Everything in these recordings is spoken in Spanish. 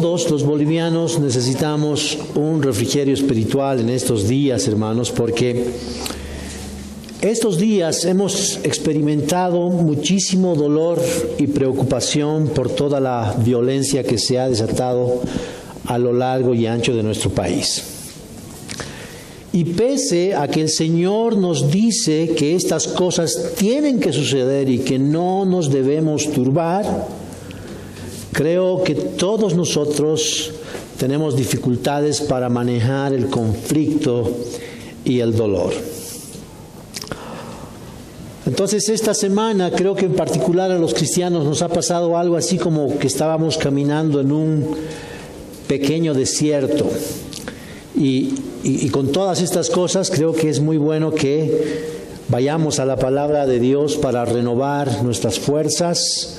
Todos los bolivianos necesitamos un refrigerio espiritual en estos días, hermanos, porque estos días hemos experimentado muchísimo dolor y preocupación por toda la violencia que se ha desatado a lo largo y ancho de nuestro país. Y pese a que el Señor nos dice que estas cosas tienen que suceder y que no nos debemos turbar, creo que todos nosotros tenemos dificultades para manejar el conflicto y el dolor. Entonces, esta semana creo que en particular a los cristianos nos ha pasado algo así como que estábamos caminando en un pequeño desierto. Y con todas estas cosas creo que es muy bueno que vayamos a la palabra de Dios para renovar nuestras fuerzas.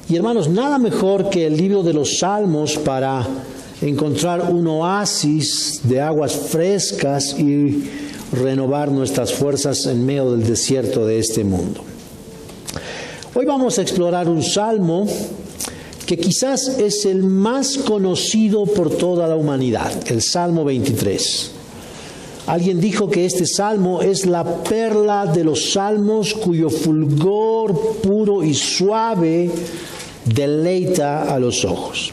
Y hermanos, nada mejor que el libro de los Salmos para encontrar un oasis de aguas frescas y renovar nuestras fuerzas en medio del desierto de este mundo. Hoy vamos a explorar un salmo que quizás es el más conocido por toda la humanidad, el Salmo 23. Alguien dijo que este salmo es la perla de los salmos cuyo fulgor puro y suave deleita a los ojos.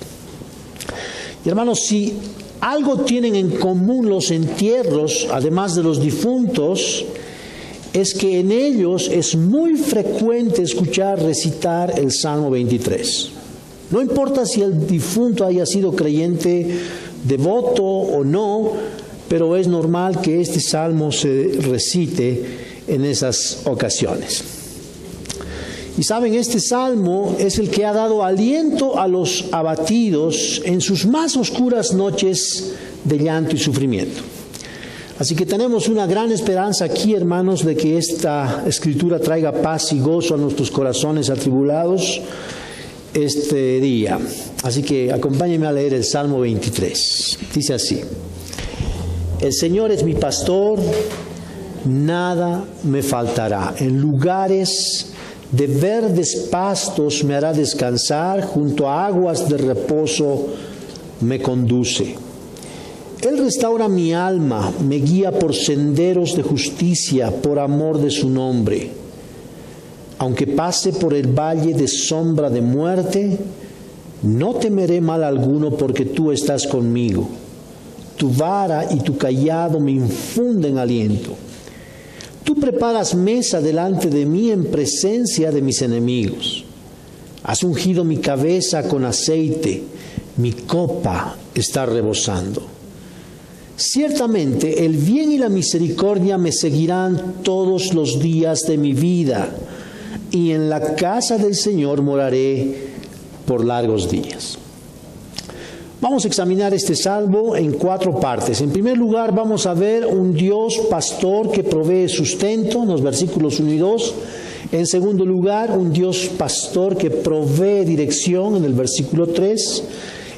Y hermanos, si algo tienen en común los entierros, además de los difuntos, es que en ellos es muy frecuente escuchar recitar el Salmo 23. No importa si el difunto haya sido creyente, devoto o no, pero es normal que este salmo se recite en esas ocasiones. Y saben, este salmo es el que ha dado aliento a los abatidos en sus más oscuras noches de llanto y sufrimiento. Así que tenemos una gran esperanza aquí, hermanos, de que esta escritura traiga paz y gozo a nuestros corazones atribulados este día. Así que acompáñenme a leer el Salmo 23. Dice así: El Señor es mi pastor, nada me faltará. En lugares de verdes pastos me hará descansar, junto a aguas de reposo me conduce. Él restaura mi alma, me guía por senderos de justicia, por amor de su nombre. Aunque pase por el valle de sombra de muerte, no temeré mal alguno, porque tú estás conmigo. Tu vara y tu cayado me infunden aliento. Tú preparas mesa delante de mí en presencia de mis enemigos. Has ungido mi cabeza con aceite, mi copa está rebosando. Ciertamente el bien y la misericordia me seguirán todos los días de mi vida, y en la casa del Señor moraré por largos días. Vamos a examinar este salmo en 4 partes. En primer lugar, vamos a ver un Dios pastor que provee sustento, en los versículos 1 y 2. En segundo lugar, un Dios pastor que provee dirección, en el versículo 3.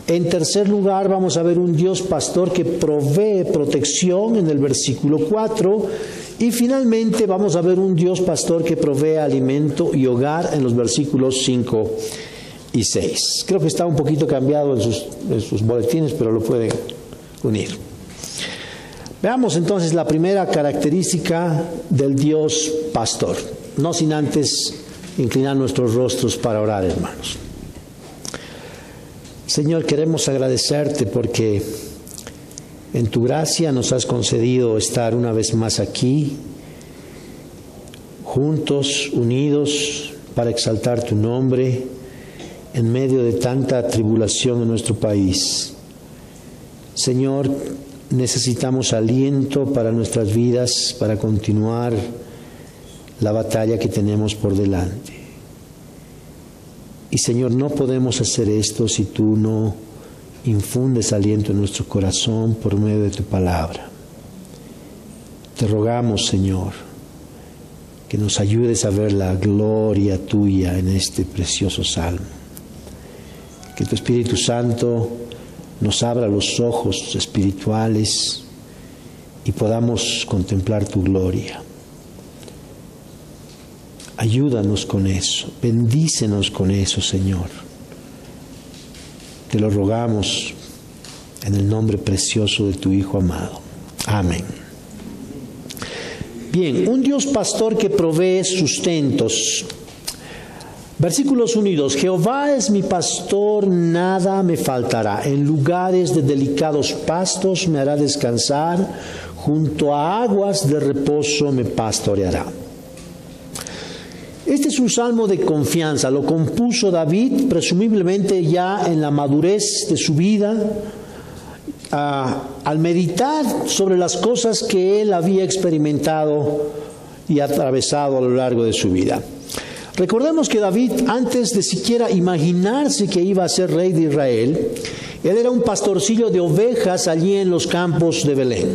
En tercer lugar, vamos a ver un Dios pastor que provee protección, en el versículo 4. Y finalmente vamos a ver un Dios pastor que provee alimento y hogar, en los versículos 5 y 6. Creo que está un poquito cambiado en sus boletines, pero lo pueden unir. Veamos entonces la primera característica del Dios pastor, no sin antes inclinar nuestros rostros para orar, hermanos. Señor, queremos agradecerte porque en tu gracia nos has concedido estar una vez más aquí, juntos, unidos, para exaltar tu nombre en medio de tanta tribulación en nuestro país. Señor, necesitamos aliento para nuestras vidas, para continuar la batalla que tenemos por delante. Y Señor, no podemos hacer esto si tú no infundes aliento en nuestro corazón por medio de tu palabra. Te rogamos, Señor, que nos ayudes a ver la gloria tuya en este precioso salmo. Que tu Espíritu Santo nos abra los ojos espirituales y podamos contemplar tu gloria. Ayúdanos con eso, bendícenos con eso, Señor. Te lo rogamos en el nombre precioso de tu Hijo amado. Amén. Bien, un Dios pastor que provee sustentos. Versículos 1 y 2. Jehová es mi pastor, nada me faltará. En lugares de delicados pastos me hará descansar. Junto a aguas de reposo me pastoreará. Este es un salmo de confianza. Lo compuso David, presumiblemente ya en la madurez de su vida, al meditar sobre las cosas que él había experimentado y atravesado a lo largo de su vida. Recordemos que David, antes de siquiera imaginarse que iba a ser rey de Israel, él era un pastorcillo de ovejas allí en los campos de Belén.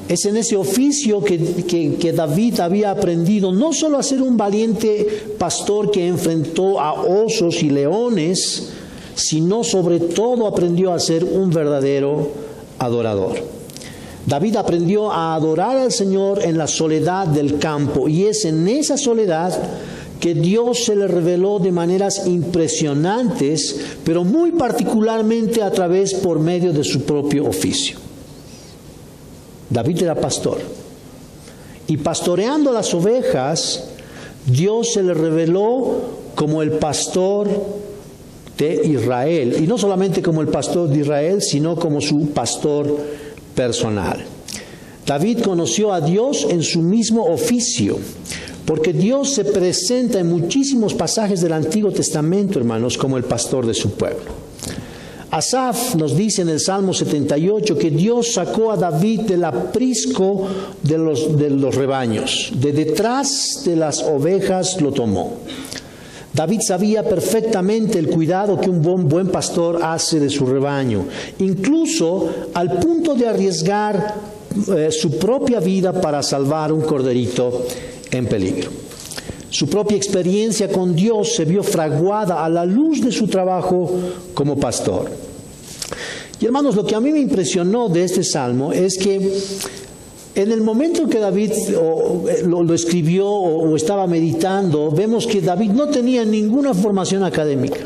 Es en ese oficio que David había aprendido no solo a ser un valiente pastor que enfrentó a osos y leones, sino sobre todo aprendió a ser un verdadero adorador. David aprendió a adorar al Señor en la soledad del campo, y es en esa soledad que Dios se le reveló de maneras impresionantes, pero muy particularmente por medio de su propio oficio. David era pastor, y pastoreando las ovejas, Dios se le reveló como el pastor de Israel, y no solamente como el pastor de Israel, sino como su pastor personal. David conoció a Dios en su mismo oficio, porque Dios se presenta en muchísimos pasajes del Antiguo Testamento, hermanos, como el pastor de su pueblo. Asaf nos dice en el Salmo 78 que Dios sacó a David del aprisco de los rebaños, de detrás de las ovejas lo tomó. David sabía perfectamente el cuidado que un buen pastor hace de su rebaño, incluso al punto de arriesgar su propia vida para salvar un corderito en peligro. Su propia experiencia con Dios se vio fraguada a la luz de su trabajo como pastor. Y hermanos, lo que a mí me impresionó de este salmo es que en el momento que David lo escribió o estaba meditando, vemos que David no tenía ninguna formación académica.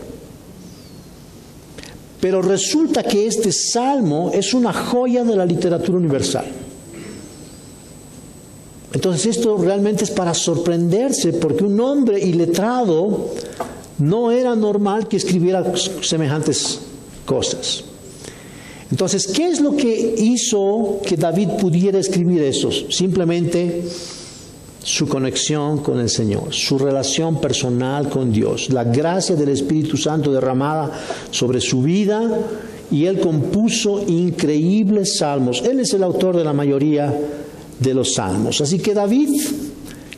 Pero resulta que este salmo es una joya de la literatura universal. Entonces esto realmente es para sorprenderse, porque un hombre iletrado no era normal que escribiera semejantes cosas. Entonces, ¿qué es lo que hizo que David pudiera escribir eso? Simplemente su conexión con el Señor, su relación personal con Dios, la gracia del Espíritu Santo derramada sobre su vida, y él compuso increíbles salmos. Él es el autor de la mayoría de los salmos. Así que David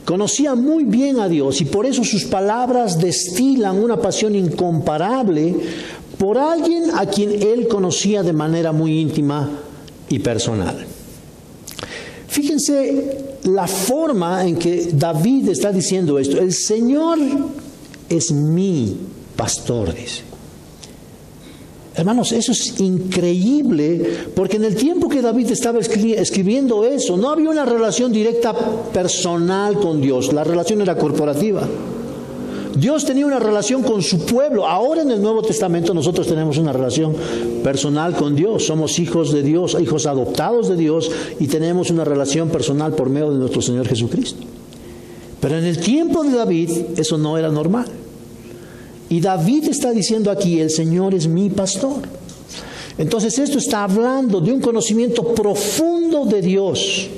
conocía muy bien a Dios, y por eso sus palabras destilan una pasión incomparable por alguien a quien él conocía de manera muy íntima y personal. Fíjense la forma en que David está diciendo esto. El Señor es mi pastor, dice. Hermanos, eso es increíble, porque en el tiempo que David estaba escribiendo eso, no había una relación directa personal con Dios. La relación era corporativa. Dios tenía una relación con su pueblo. Ahora en el Nuevo Testamento nosotros tenemos una relación personal con Dios. Somos hijos de Dios, hijos adoptados de Dios, y tenemos una relación personal por medio de nuestro Señor Jesucristo. Pero en el tiempo de David eso no era normal. Y David está diciendo aquí, el Señor es mi pastor. Entonces esto está hablando de un conocimiento profundo de Dios.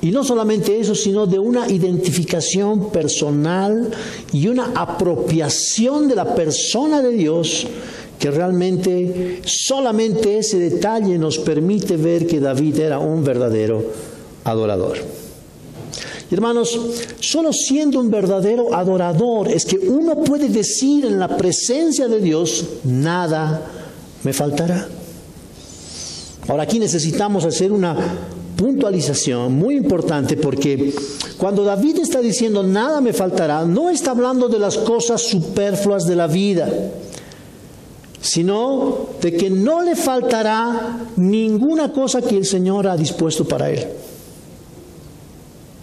Y no solamente eso, sino de una identificación personal y una apropiación de la persona de Dios, que realmente solamente ese detalle nos permite ver que David era un verdadero adorador. Y hermanos, solo siendo un verdadero adorador es que uno puede decir en la presencia de Dios, nada me faltará. Ahora aquí necesitamos hacer una puntualización muy importante, porque cuando David está diciendo nada me faltará, no está hablando de las cosas superfluas de la vida, sino de que no le faltará ninguna cosa que el Señor ha dispuesto para él.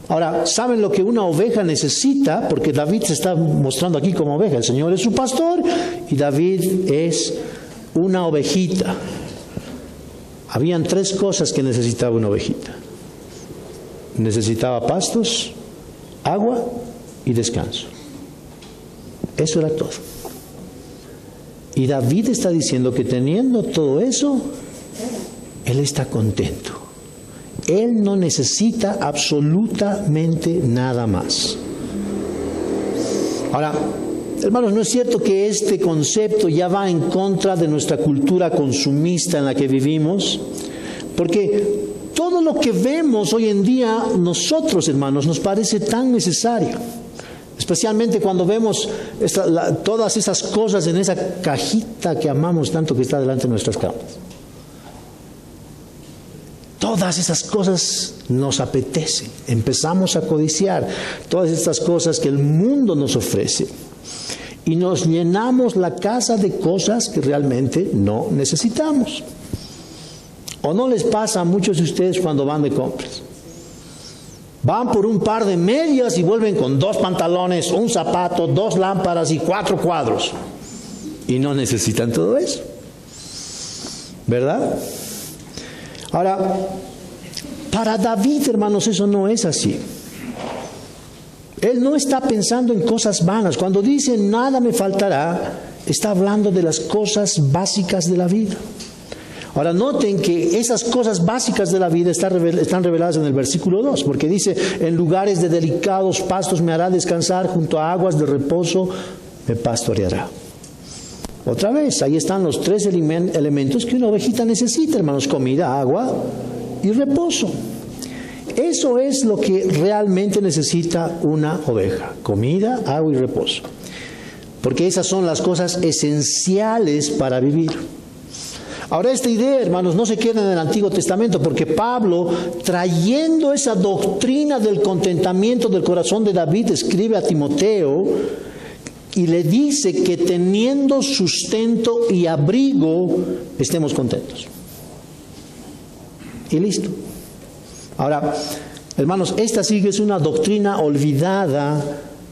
Ahora, ¿saben lo que una oveja necesita? Porque David se está mostrando aquí como oveja. El Señor es su pastor y David es una ovejita. Habían 3 cosas que necesitaba una ovejita. Necesitaba pastos, agua y descanso. Eso era todo. Y David está diciendo que teniendo todo eso, él está contento. Él no necesita absolutamente nada más. Ahora, hermanos, ¿no es cierto que este concepto ya va en contra de nuestra cultura consumista en la que vivimos? Porque todo lo que vemos hoy en día, nosotros, hermanos, nos parece tan necesario. Especialmente cuando vemos todas esas cosas en esa cajita que amamos tanto que está delante de nuestras camas. Todas esas cosas nos apetecen. Empezamos a codiciar todas estas cosas que el mundo nos ofrece. Y nos llenamos la casa de cosas que realmente no necesitamos. ¿O no les pasa a muchos de ustedes cuando van de compras? Van por un par de medias y vuelven con 2 pantalones, un zapato, 2 lámparas y 4 cuadros. Y no necesitan todo eso. ¿Verdad? Ahora, para David, hermanos, eso no es así. Él no está pensando en cosas vanas. Cuando dice nada me faltará, está hablando de las cosas básicas de la vida. Ahora noten que esas cosas básicas de la vida están reveladas en el versículo 2, porque dice, en lugares de delicados pastos me hará descansar, junto a aguas de reposo me pastoreará. Otra vez, ahí están los 3 elementos que una ovejita necesita, hermanos: comida, agua y reposo. Eso es lo que realmente necesita una oveja: comida, agua y reposo. Porque esas son las cosas esenciales para vivir. Ahora, esta idea, hermanos, no se queda en el Antiguo Testamento, porque Pablo, trayendo esa doctrina del contentamiento del corazón de David, escribe a Timoteo y le dice que teniendo sustento y abrigo, estemos contentos. Y listo. Ahora, hermanos, esta sí que es una doctrina olvidada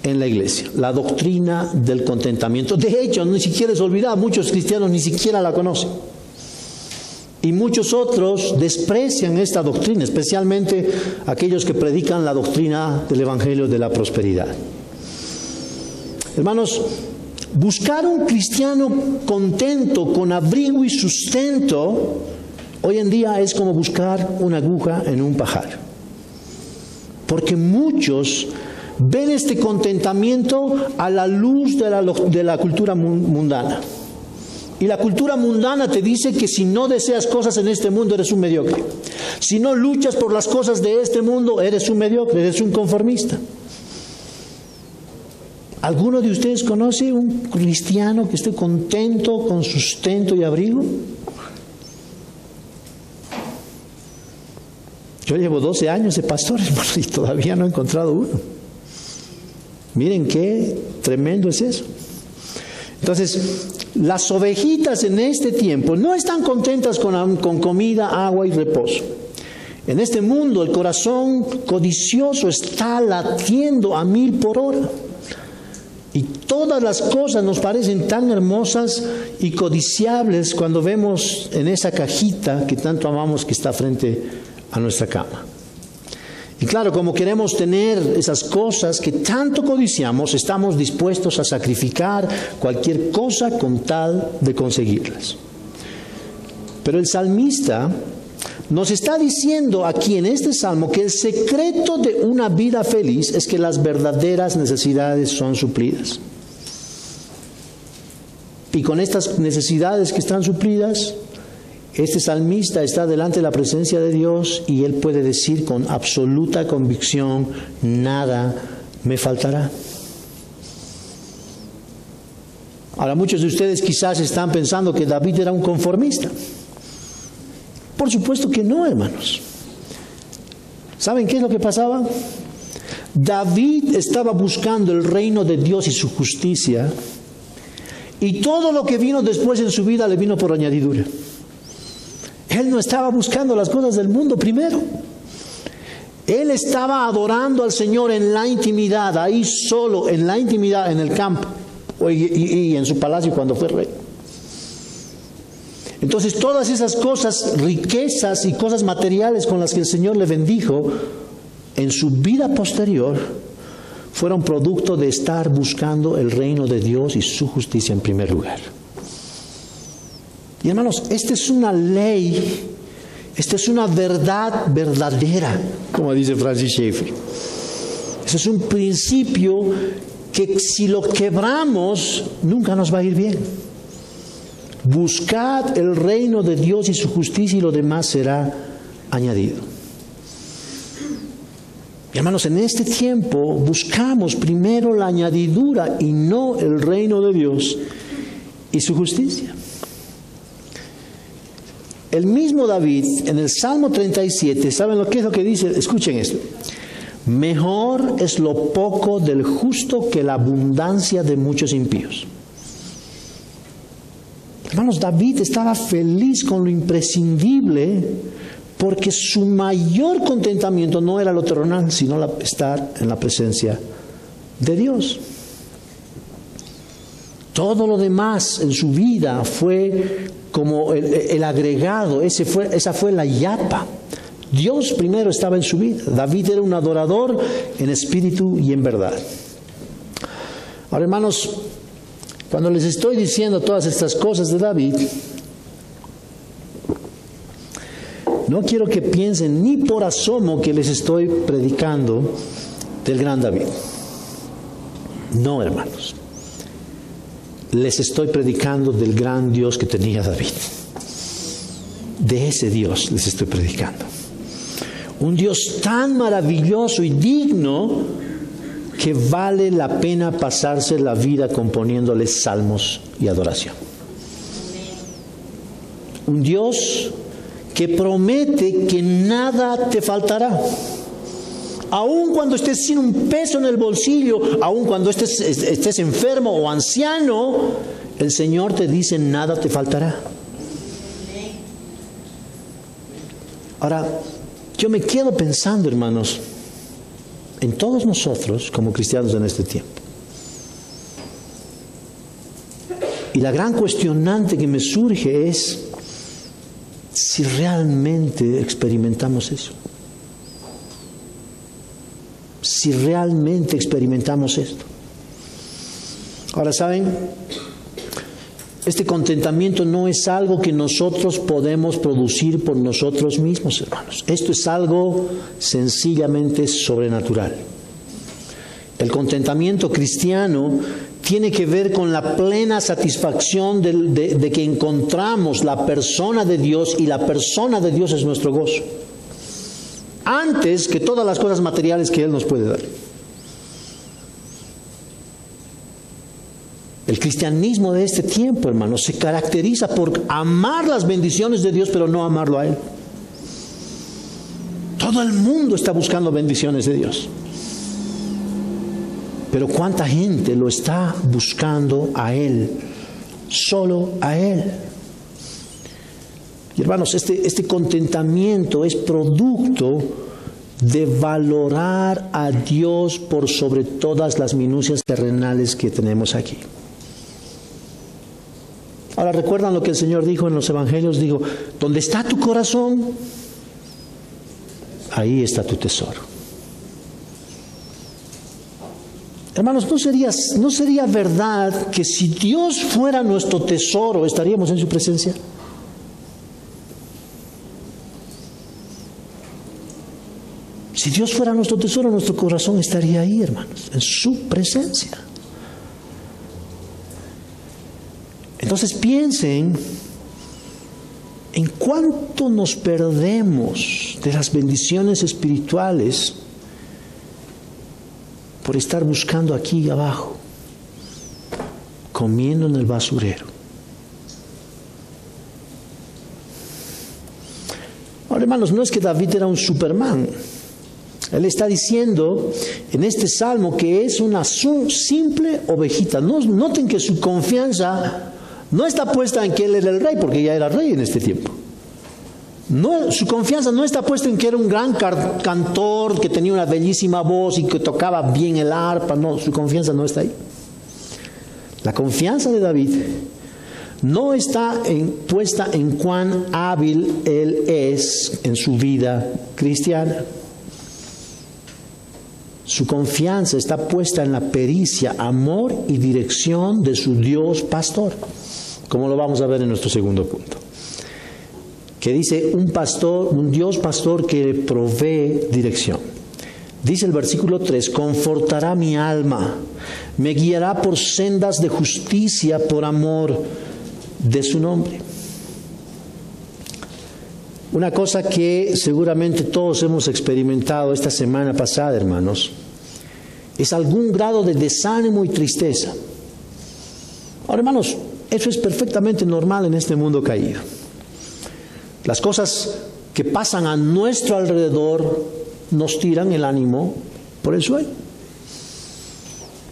en la iglesia, la doctrina del contentamiento. De hecho, ni siquiera es olvidada, muchos cristianos ni siquiera la conocen. Y muchos otros desprecian esta doctrina, especialmente aquellos que predican la doctrina del Evangelio de la prosperidad. Hermanos, buscar un cristiano contento, con abrigo y sustento, hoy en día es como buscar una aguja en un pajar. Porque muchos ven este contentamiento a la luz de la cultura mundana. Y la cultura mundana te dice que si no deseas cosas en este mundo, eres un mediocre. Si no luchas por las cosas de este mundo, eres un mediocre, eres un conformista. ¿Alguno de ustedes conoce un cristiano que esté contento con sustento y abrigo? Yo llevo 12 años de pastor, hermano, y todavía no he encontrado uno. Miren qué tremendo es eso. Entonces, las ovejitas en este tiempo no están contentas con comida, agua y reposo. En este mundo el corazón codicioso está latiendo a 1000 por hora. Y todas las cosas nos parecen tan hermosas y codiciables cuando vemos en esa cajita que tanto amamos que está frente a nuestra cama. Y claro, como queremos tener esas cosas que tanto codiciamos, estamos dispuestos a sacrificar cualquier cosa con tal de conseguirlas. Pero el salmista nos está diciendo aquí en este salmo que el secreto de una vida feliz es que las verdaderas necesidades son suplidas. Y con estas necesidades que están suplidas, este salmista está delante de la presencia de Dios y él puede decir con absoluta convicción: nada me faltará. Ahora, muchos de ustedes quizás están pensando que David era un conformista. Por supuesto que no, hermanos. ¿Saben qué es lo que pasaba? David estaba buscando el reino de Dios y su justicia, y todo lo que vino después en su vida le vino por añadidura. Él no estaba buscando las cosas del mundo primero. Él estaba adorando al Señor en la intimidad, ahí solo, en la intimidad, en el campo y en su palacio cuando fue rey. Entonces todas esas cosas, riquezas y cosas materiales con las que el Señor le bendijo en su vida posterior, fueron producto de estar buscando el reino de Dios y su justicia en primer lugar. Y hermanos, esta es una ley, esta es una verdad verdadera, como dice Francis Schaeffer. Ese es un principio que si lo quebramos, nunca nos va a ir bien. Buscad el reino de Dios y su justicia y lo demás será añadido. Hermanos, en este tiempo buscamos primero la añadidura y no el reino de Dios y su justicia. El mismo David en el Salmo 37, ¿saben lo que es lo que dice? Escuchen esto. Mejor es lo poco del justo que la abundancia de muchos impíos. Hermanos, David estaba feliz con lo imprescindible porque su mayor contentamiento no era lo terrenal, sino estar en la presencia de Dios. Todo lo demás en su vida fue como el agregado, esa fue la yapa. Dios primero estaba en su vida. David era un adorador en espíritu y en verdad. Ahora, hermanos, cuando les estoy diciendo todas estas cosas de David, no quiero que piensen ni por asomo que les estoy predicando del gran David. No, hermanos. Les estoy predicando del gran Dios que tenía David. De ese Dios les estoy predicando. Un Dios tan maravilloso y digno que vale la pena pasarse la vida componiéndole salmos y adoración. Un Dios que promete que nada te faltará. Aun cuando estés sin un peso en el bolsillo, aun cuando estés enfermo o anciano, el Señor te dice nada te faltará. Ahora, yo me quedo pensando, hermanos, en todos nosotros como cristianos en este tiempo. Y la gran cuestionante que me surge es si realmente experimentamos eso. Si realmente experimentamos esto. Ahora, ¿saben? Este contentamiento no es algo que nosotros podemos producir por nosotros mismos, hermanos. Esto es algo sencillamente sobrenatural. El contentamiento cristiano tiene que ver con la plena satisfacción de que encontramos la persona de Dios y la persona de Dios es nuestro gozo. Antes que todas las cosas materiales que Él nos puede dar. El cristianismo de este tiempo, hermanos, se caracteriza por amar las bendiciones de Dios, pero no amarlo a Él. Todo el mundo está buscando bendiciones de Dios. Pero ¿cuánta gente lo está buscando a Él? Solo a Él. Y hermanos, este contentamiento es producto de valorar a Dios por sobre todas las minucias terrenales que tenemos aquí. Ahora, ¿recuerdan lo que el Señor dijo en los evangelios? Dijo, donde está tu corazón, ahí está tu tesoro. Hermanos, ¿no sería verdad que si Dios fuera nuestro tesoro, estaríamos en su presencia? Si Dios fuera nuestro tesoro, nuestro corazón estaría ahí, hermanos, en su presencia. Entonces piensen en cuánto nos perdemos de las bendiciones espirituales por estar buscando aquí abajo, comiendo en el basurero. Ahora, hermanos, no es que David era un Superman. Él está diciendo en este salmo que es una simple ovejita. Noten que su confianza no está puesta en que él era el rey, porque ya era rey en este tiempo. No, su confianza no está puesta en que era un gran cantor, que tenía una bellísima voz y que tocaba bien el arpa. No, su confianza no está ahí. La confianza de David no está puesta en cuán hábil él es en su vida cristiana. Su confianza está puesta en la pericia, amor y dirección de su Dios pastor, como lo vamos a ver en nuestro segundo punto. Que dice un Dios pastor que provee dirección. Dice el versículo 3, confortará mi alma, me guiará por sendas de justicia por amor de su nombre. Una cosa que seguramente todos hemos experimentado esta semana pasada, hermanos, es algún grado de desánimo y tristeza. Ahora, hermanos, eso es perfectamente normal en este mundo caído. Las cosas que pasan a nuestro alrededor nos tiran el ánimo por el suelo.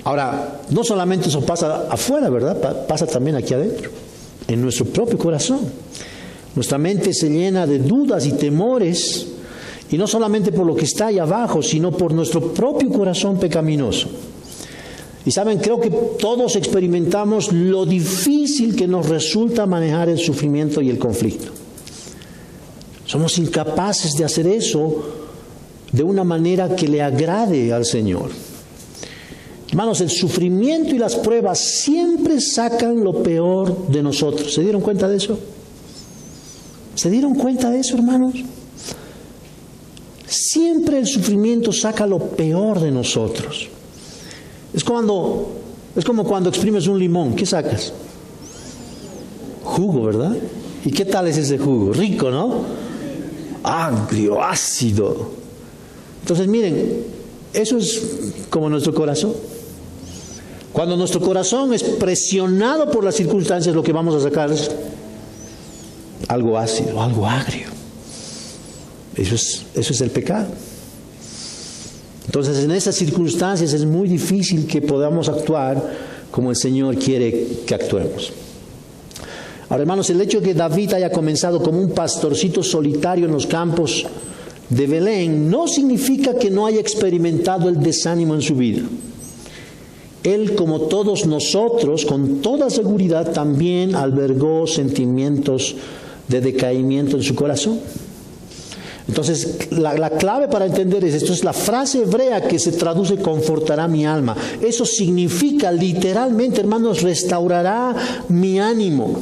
Ahora, no solamente eso pasa afuera, ¿verdad? Pasa también aquí adentro, en nuestro propio corazón. Nuestra mente se llena de dudas y temores, y no solamente por lo que está ahí abajo, sino por nuestro propio corazón pecaminoso. Y saben, creo que todos experimentamos lo difícil que nos resulta manejar el sufrimiento y el conflicto. Somos incapaces de hacer eso de una manera que le agrade al Señor. Hermanos, el sufrimiento y las pruebas siempre sacan lo peor de nosotros. ¿Se dieron cuenta de eso? ¿Se dieron cuenta de eso, hermanos? Siempre el sufrimiento saca lo peor de nosotros. Es como cuando exprimes un limón. ¿Qué sacas? Jugo, ¿verdad? ¿Y qué tal es ese jugo? Rico, ¿no? Agrio, ácido. Entonces, miren, eso es como nuestro corazón. Cuando nuestro corazón es presionado por las circunstancias, lo que vamos a sacar es algo ácido, algo agrio. Eso es el pecado. Entonces, en esas circunstancias es muy difícil que podamos actuar como el Señor quiere que actuemos. Ahora, hermanos, el hecho de que David haya comenzado como un pastorcito solitario en los campos de Belén no significa que no haya experimentado el desánimo en su vida. Él, como todos nosotros, con toda seguridad también albergó sentimientos de decaimiento en su corazón. Entonces, la clave para entender es esto, es la frase hebrea que se traduce confortará mi alma. Eso significa literalmente, hermanos, restaurará mi ánimo.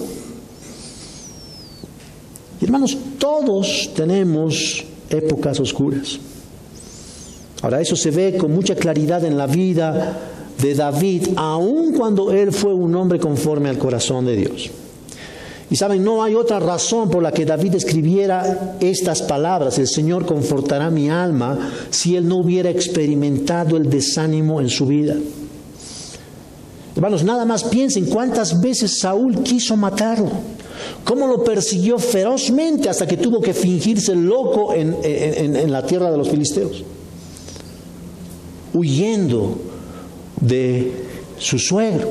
Hermanos, todos tenemos épocas oscuras. Ahora, eso se ve con mucha claridad en la vida de David, aun cuando él fue un hombre conforme al corazón de Dios. Y saben, no hay otra razón por la que David escribiera estas palabras, el Señor confortará mi alma, si él no hubiera experimentado el desánimo en su vida. Hermanos, nada más piensen cuántas veces Saúl quiso matarlo, cómo lo persiguió ferozmente hasta que tuvo que fingirse loco en la tierra de los filisteos, huyendo de su suegro.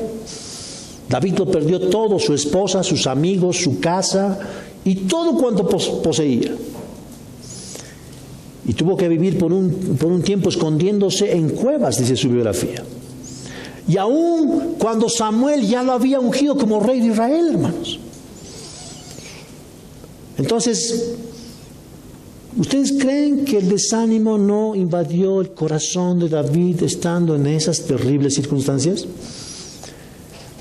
David lo perdió todo, su esposa, sus amigos, su casa y todo cuanto poseía. Y tuvo que vivir por un tiempo escondiéndose en cuevas, dice su biografía. Y aún cuando Samuel ya lo había ungido como rey de Israel, hermanos. Entonces, ¿ustedes creen que el desánimo no invadió el corazón de David estando en esas terribles circunstancias?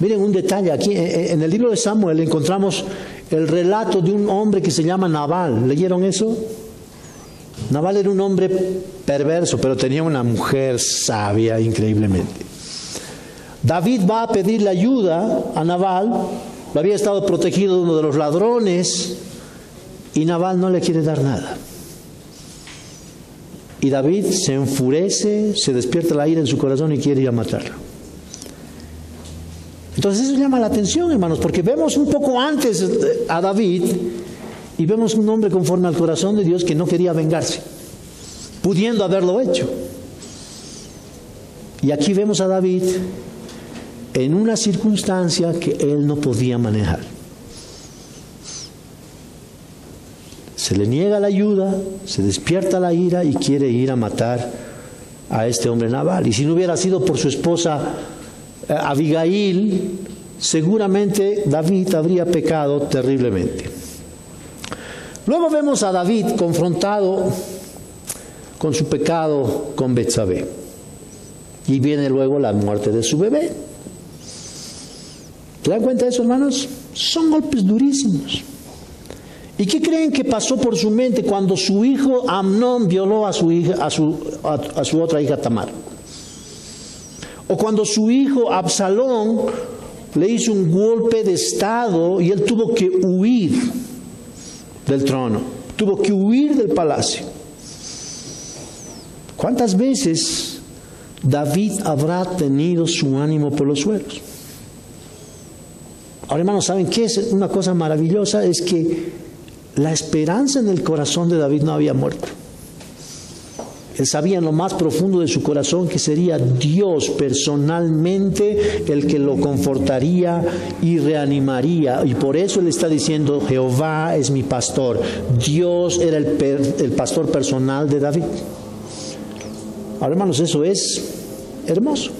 Miren un detalle, aquí en el libro de Samuel encontramos el relato de un hombre que se llama Nabal. ¿Leyeron eso? Nabal era un hombre perverso, pero tenía una mujer sabia increíblemente. David va a pedirle ayuda a Nabal, lo había estado protegido de uno de los ladrones, y Nabal no le quiere dar nada. Y David se enfurece, se despierta la ira en su corazón y quiere ir a matarlo. Entonces eso llama la atención, hermanos, porque vemos un poco antes a David y vemos un hombre conforme al corazón de Dios que no quería vengarse, pudiendo haberlo hecho. Y aquí vemos a David en una circunstancia que él no podía manejar. Se le niega la ayuda, se despierta la ira y quiere ir a matar a este hombre Nabal. Y si no hubiera sido por su esposa Abigail, seguramente David habría pecado terriblemente. Luego vemos a David confrontado con su pecado con Betsabé. Y viene luego la muerte de su bebé. ¿Se dan cuenta de eso, hermanos? Son golpes durísimos. ¿Y qué creen que pasó por su mente cuando su hijo Amnón violó a su hija, a su otra hija Tamar? O cuando su hijo Absalón le hizo un golpe de estado y él tuvo que huir del trono, tuvo que huir del palacio. ¿Cuántas veces David habrá tenido su ánimo por los suelos? Ahora, hermanos, ¿saben qué es una cosa maravillosa? Es que la esperanza en el corazón de David no había muerto. Él sabía en lo más profundo de su corazón que sería Dios personalmente el que lo confortaría y reanimaría. Y por eso él está diciendo, Jehová es mi pastor. Dios era el pastor personal de David. Ahora, hermanos, eso es hermoso.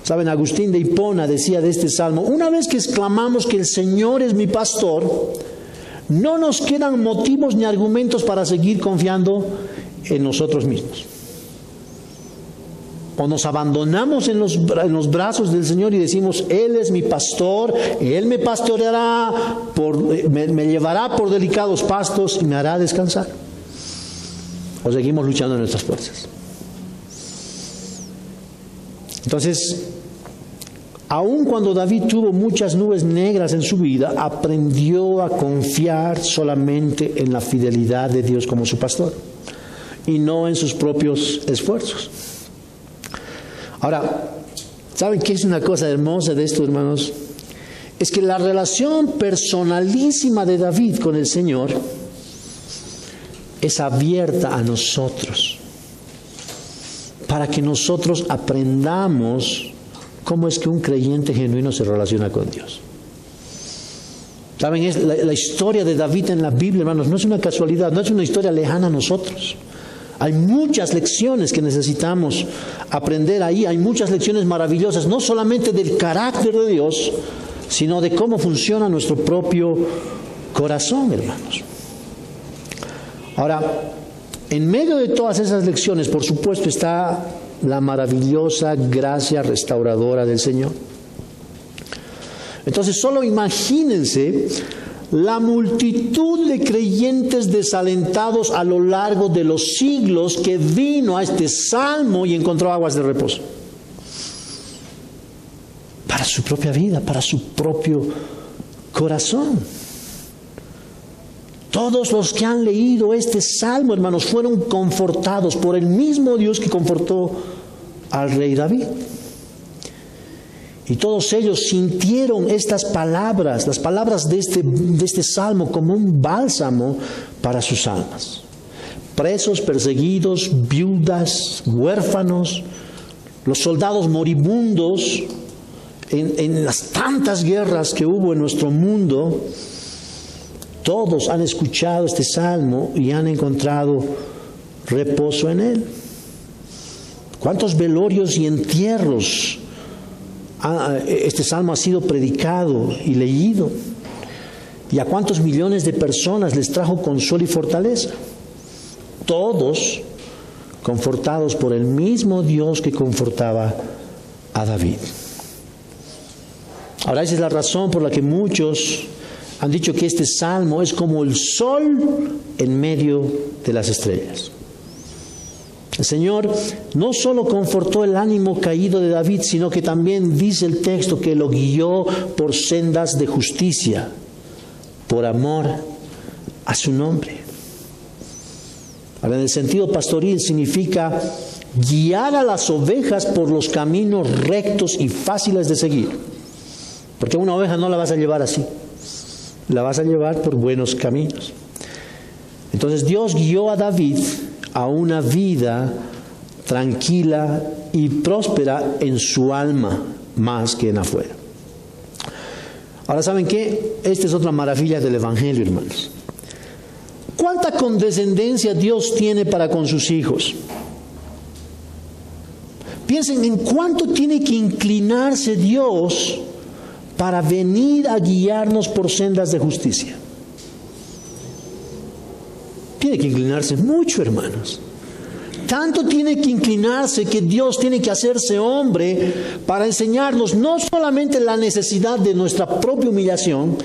Saben, Agustín de Hipona decía de este salmo, una vez que exclamamos que el Señor es mi pastor, no nos quedan motivos ni argumentos para seguir confiando en nosotros mismos. O nos abandonamos en los brazos del Señor y decimos, Él es mi pastor, Él me pastoreará, me llevará por delicados pastos y me hará descansar. O seguimos luchando en nuestras fuerzas. Entonces, aun cuando David tuvo muchas nubes negras en su vida, aprendió a confiar solamente en la fidelidad de Dios como su pastor y no en sus propios esfuerzos. Ahora, ¿saben qué es una cosa hermosa de esto, hermanos? Es que la relación personalísima de David con el Señor es abierta a nosotros, para que nosotros aprendamos cómo es que un creyente genuino se relaciona con Dios. ¿Saben? La historia de David en la Biblia, hermanos, no es una casualidad, no es una historia lejana a nosotros. Hay muchas lecciones que necesitamos aprender ahí, hay muchas lecciones maravillosas, no solamente del carácter de Dios, sino de cómo funciona nuestro propio corazón, hermanos. Ahora, en medio de todas esas lecciones, por supuesto, está la maravillosa gracia restauradora del Señor. Entonces, solo imagínense la multitud de creyentes desalentados a lo largo de los siglos que vino a este salmo y encontró aguas de reposo. Para su propia vida, para su propio corazón. Todos los que han leído este salmo, hermanos, fueron confortados por el mismo Dios que confortó al rey David. Y todos ellos sintieron estas palabras, las palabras de este salmo, como un bálsamo para sus almas. Presos, perseguidos, viudas, huérfanos, los soldados moribundos en las tantas guerras que hubo en nuestro mundo. Todos han escuchado este salmo y han encontrado reposo en él. ¿Cuántos velorios y entierros este salmo ha sido predicado y leído? ¿Y a cuántos millones de personas les trajo consuelo y fortaleza? Todos confortados por el mismo Dios que confortaba a David. Ahora, esa es la razón por la que muchos han dicho que este salmo es como el sol en medio de las estrellas. El Señor no solo confortó el ánimo caído de David, sino que también dice el texto que lo guió por sendas de justicia, por amor a su nombre. Ahora, en el sentido pastoril significa guiar a las ovejas por los caminos rectos y fáciles de seguir. Porque una oveja no la vas a llevar así. La vas a llevar por buenos caminos. Entonces Dios guió a David a una vida tranquila y próspera en su alma más que en afuera. Ahora, ¿saben qué? Esta es otra maravilla del Evangelio, hermanos. ¿Cuánta condescendencia Dios tiene para con sus hijos? Piensen en cuánto tiene que inclinarse Dios para venir a guiarnos por sendas de justicia. Tiene que inclinarse mucho, hermanos. Tanto tiene que inclinarse que Dios tiene que hacerse hombre para enseñarnos no solamente la necesidad de nuestra propia humillación,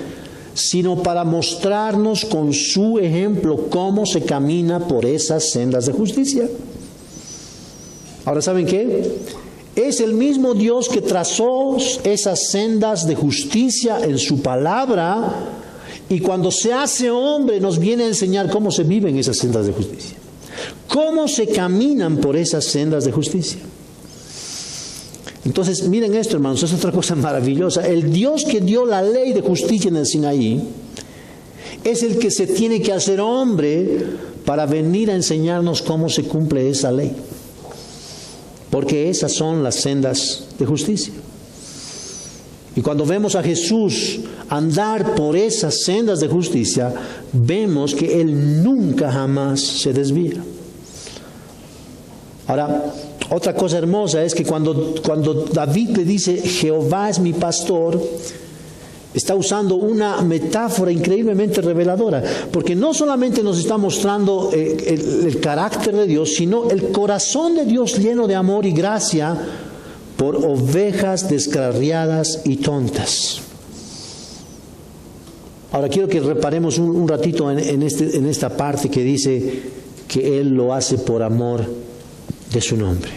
sino para mostrarnos con su ejemplo cómo se camina por esas sendas de justicia. Ahora, ¿saben qué? Es el mismo Dios que trazó esas sendas de justicia en su palabra, y cuando se hace hombre nos viene a enseñar cómo se viven esas sendas de justicia, cómo se caminan por esas sendas de justicia. Entonces, miren esto, hermanos, es otra cosa maravillosa. El Dios que dio la ley de justicia en el Sinaí es el que se tiene que hacer hombre para venir a enseñarnos cómo se cumple esa ley. Porque esas son las sendas de justicia. Y cuando vemos a Jesús andar por esas sendas de justicia, vemos que Él nunca jamás se desvía. Ahora, otra cosa hermosa es que cuando David le dice, Jehová es mi pastor, está usando una metáfora increíblemente reveladora, porque no solamente nos está mostrando el carácter de Dios, sino el corazón de Dios lleno de amor y gracia por ovejas descarriadas y tontas. Ahora quiero que reparemos un ratito en esta parte que dice que Él lo hace por amor de su nombre.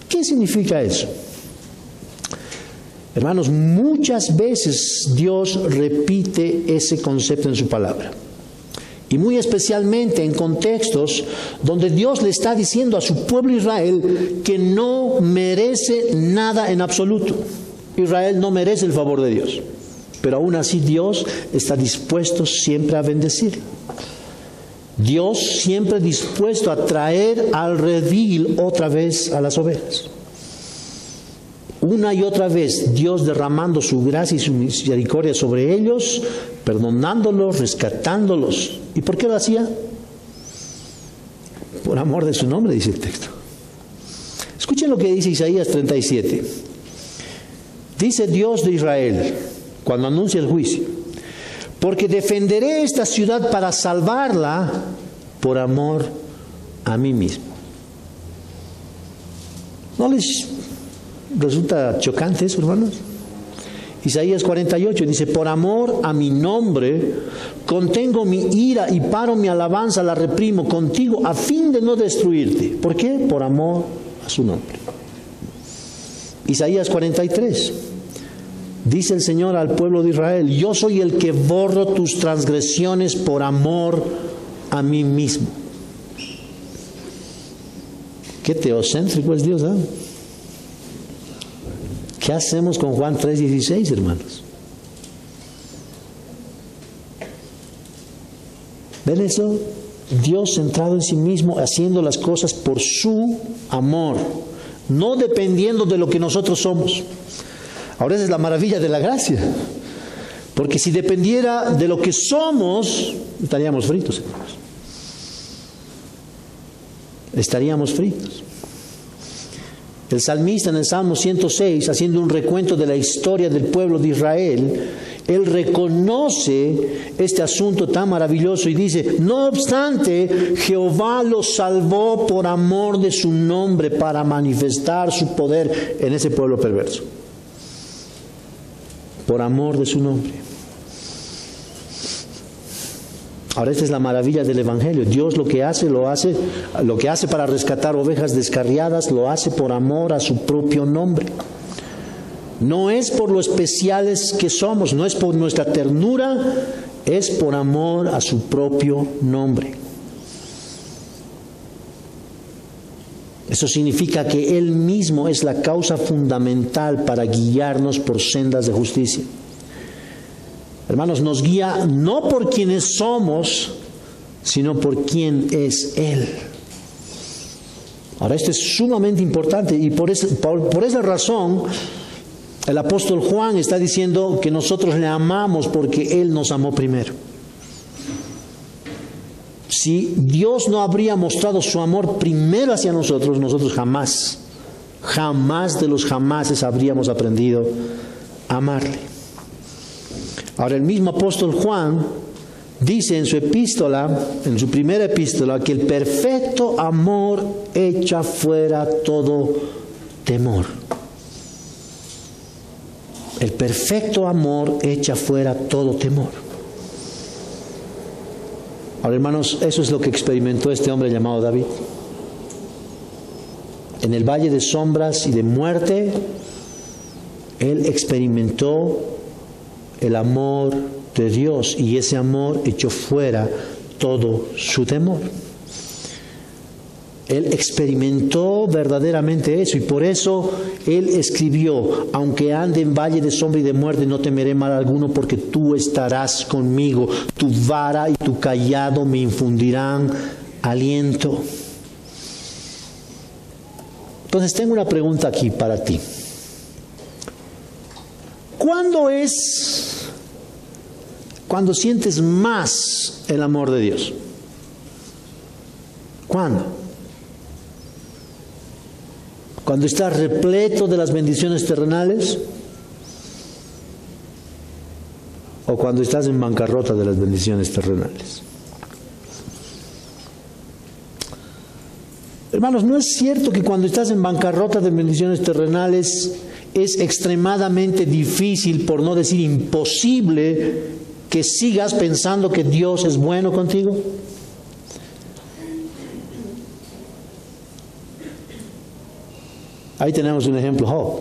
¿Qué significa eso? Hermanos, muchas veces Dios repite ese concepto en su palabra. Y muy especialmente en contextos donde Dios le está diciendo a su pueblo Israel que no merece nada en absoluto. Israel no merece el favor de Dios. Pero aún así Dios está dispuesto siempre a bendecir. Dios siempre dispuesto a traer al redil otra vez a las ovejas. Una y otra vez Dios derramando su gracia y su misericordia sobre ellos, perdonándolos, rescatándolos. ¿Y por qué lo hacía? Por amor de su nombre, dice el texto. Escuchen lo que dice Isaías 37. Dice Dios de Israel, cuando anuncia el juicio, porque defenderé esta ciudad para salvarla por amor a mí mismo. ¿No les resulta chocante eso, hermanos? Isaías 48 dice, por amor a mi nombre contengo mi ira y paro mi alabanza, la reprimo contigo a fin de no destruirte. ¿Por qué? Por amor a su nombre. Isaías 43 dice el Señor al pueblo de Israel, yo soy el que borro tus transgresiones por amor a mí mismo. Qué teocéntrico es Dios, ¿eh? ¿Qué hacemos con Juan 3:16, hermanos? ¿Ven eso? Dios centrado en sí mismo, haciendo las cosas por su amor, no dependiendo de lo que nosotros somos. Ahora esa es la maravilla de la gracia, porque si dependiera de lo que somos, estaríamos fritos, hermanos. Estaríamos fritos. El salmista en el Salmo 106, haciendo un recuento de la historia del pueblo de Israel, él reconoce este asunto tan maravilloso y dice, no obstante, Jehová los salvó por amor de su nombre para manifestar su poder en ese pueblo perverso. Por amor de su nombre. Ahora esta es la maravilla del Evangelio. Dios lo que hace para rescatar ovejas descarriadas, lo hace por amor a su propio nombre. No es por lo especiales que somos, no es por nuestra ternura, es por amor a su propio nombre. Eso significa que Él mismo es la causa fundamental para guiarnos por sendas de justicia. Hermanos, nos guía no por quienes somos, sino por quién es Él. Ahora, esto es sumamente importante y por esa razón el apóstol Juan está diciendo que nosotros le amamos porque Él nos amó primero. si Dios no habría mostrado su amor primero hacia nosotros, nosotros jamás de los jamases habríamos aprendido a amarle. Ahora el mismo apóstol Juan dice en su epístola, en su primera epístola, que el perfecto amor echa fuera todo temor. El perfecto amor echa fuera todo temor. Ahora, hermanos, eso es lo que experimentó este hombre llamado David. En el valle de sombras y de muerte, él experimentó el amor de Dios, y ese amor echó fuera todo su temor. Él experimentó verdaderamente eso, y por eso él escribió: aunque ande en valle de sombra y de muerte, no temeré mal alguno, porque tú estarás conmigo, tu vara y tu cayado me infundirán aliento. Entonces tengo una pregunta aquí para ti. ¿Cuándo sientes más el amor de Dios? ¿Cuándo? ¿Cuando estás repleto de las bendiciones terrenales? ¿O cuando estás en bancarrota de las bendiciones terrenales? Hermanos, ¿no es cierto que cuando estás en bancarrota de bendiciones terrenales es extremadamente difícil, por no decir imposible, que sigas pensando que Dios es bueno contigo? Ahí tenemos un ejemplo, Job.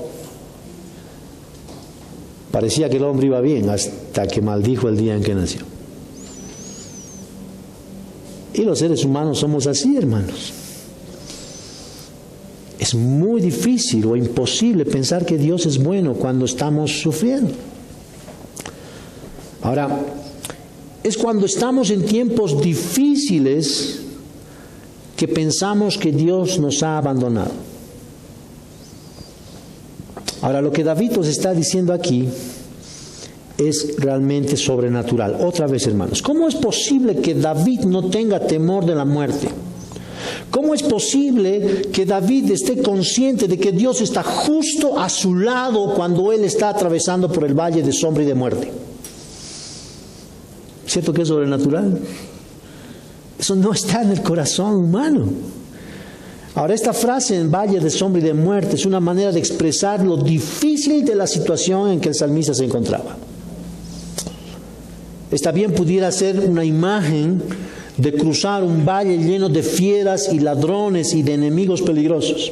Parecía que el hombre iba bien hasta que maldijo el día en que nació. Y los seres humanos somos así, hermanos. Es muy difícil o imposible pensar que Dios es bueno cuando estamos sufriendo. Ahora, es cuando estamos en tiempos difíciles que pensamos que Dios nos ha abandonado. Ahora, lo que David nos está diciendo aquí es realmente sobrenatural. Otra vez, hermanos, ¿cómo es posible que David no tenga temor de la muerte? ¿Cómo es posible que David esté consciente de que Dios está justo a su lado cuando él está atravesando por el valle de sombra y de muerte? ¿Cierto que es sobrenatural? Eso no está en el corazón humano. Ahora, esta frase en valle de sombra y de muerte es una manera de expresar lo difícil de la situación en que el salmista se encontraba. Esta bien pudiera ser una imagen de cruzar un valle lleno de fieras y ladrones y de enemigos peligrosos.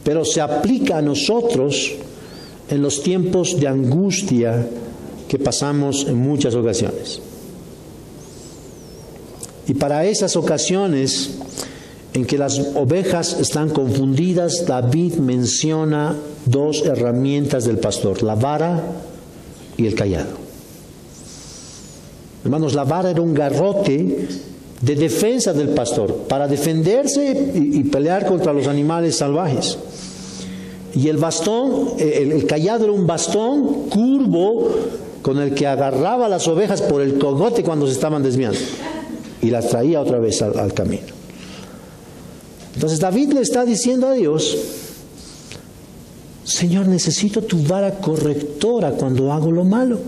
Pero se aplica a nosotros en los tiempos de angustia que pasamos en muchas ocasiones. Y para esas ocasiones en que las ovejas están confundidas, David menciona dos herramientas del pastor: la vara y el cayado. Hermanos, la vara era un garrote de defensa del pastor, para defenderse y pelear contra los animales salvajes. Y el bastón, el cayado era un bastón curvo con el que agarraba a las ovejas por el cogote cuando se estaban desviando y las traía otra vez al camino. Entonces David le está diciendo a Dios: Señor, necesito tu vara correctora cuando hago lo malo.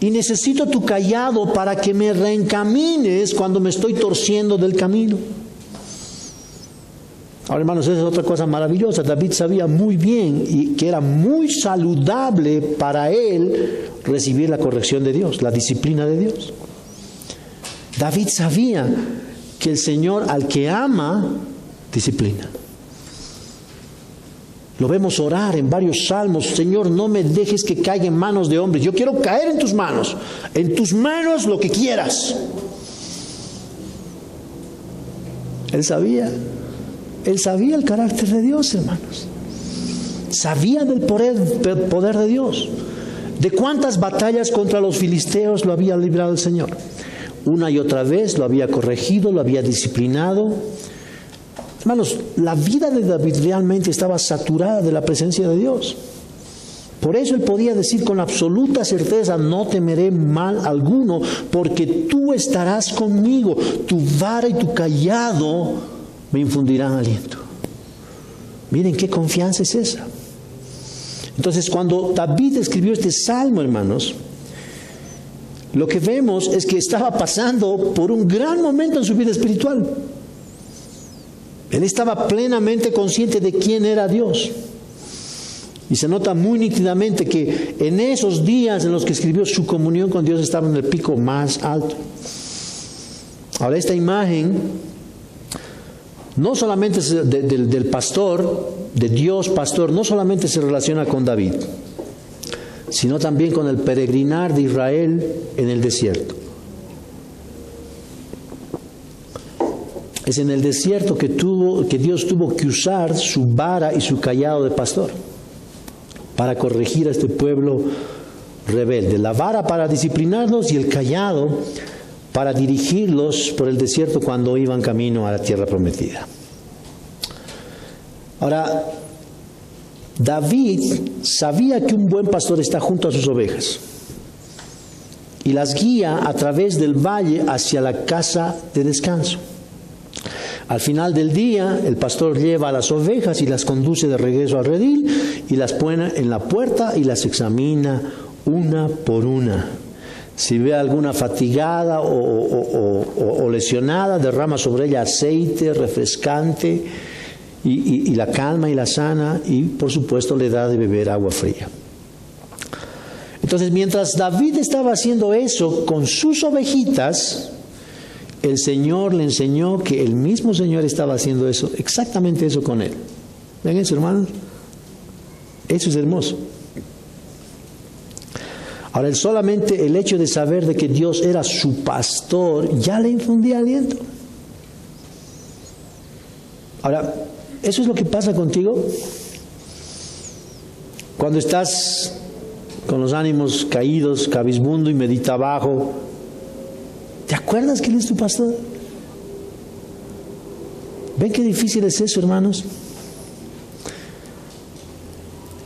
Y necesito tu cayado para que me reencamines cuando me estoy torciendo del camino. Ahora, hermanos, esa es otra cosa maravillosa. David sabía muy bien y que era muy saludable para él recibir la corrección de Dios, la disciplina de Dios. David sabía que el Señor al que ama, disciplina. Lo vemos orar en varios salmos: Señor, no me dejes que caiga en manos de hombres. Yo quiero caer en tus manos lo que quieras. Él sabía el carácter de Dios, hermanos. Sabía del poder de Dios. De cuántas batallas contra los filisteos lo había librado el Señor. Una y otra vez lo había corregido, lo había disciplinado. Hermanos, la vida de David realmente estaba saturada de la presencia de Dios. Por eso él podía decir con absoluta certeza, no temeré mal alguno, porque tú estarás conmigo, tu vara y tu cayado me infundirán aliento. Miren qué confianza es esa. Entonces, cuando David escribió este salmo, hermanos, lo que vemos es que estaba pasando por un gran momento en su vida espiritual. Él estaba plenamente consciente de quién era Dios. Y se nota muy nítidamente que en esos días en los que escribió, su comunión con Dios estaba en el pico más alto. Ahora, esta imagen no solamente es del pastor, de Dios pastor, no solamente se relaciona con David, sino también con el peregrinar de Israel en el desierto. Es en el desierto que Dios tuvo que usar su vara y su cayado de pastor para corregir a este pueblo rebelde. La vara para disciplinarlos y el cayado para dirigirlos por el desierto cuando iban camino a la tierra prometida. Ahora, David sabía que un buen pastor está junto a sus ovejas y las guía a través del valle hacia la casa de descanso. Al final del día, el pastor lleva a las ovejas y las conduce de regreso al redil y las pone en la puerta y las examina una por una. Si ve alguna fatigada o lesionada, derrama sobre ella aceite refrescante y la calma y la sana, y por supuesto le da de beber agua fría. Entonces, mientras David estaba haciendo eso con sus ovejitas, el Señor le enseñó que el mismo Señor estaba haciendo eso, exactamente eso con él. ¿Ven eso, hermanos? Eso es hermoso. Ahora, solamente el hecho de saber de que Dios era su pastor ya le infundía aliento. Ahora, ¿eso es lo que pasa contigo? Cuando estás con los ánimos caídos, cabizbundo y medita abajo, ¿te acuerdas que Él es tu pastor? ¿Ven qué difícil es eso, hermanos?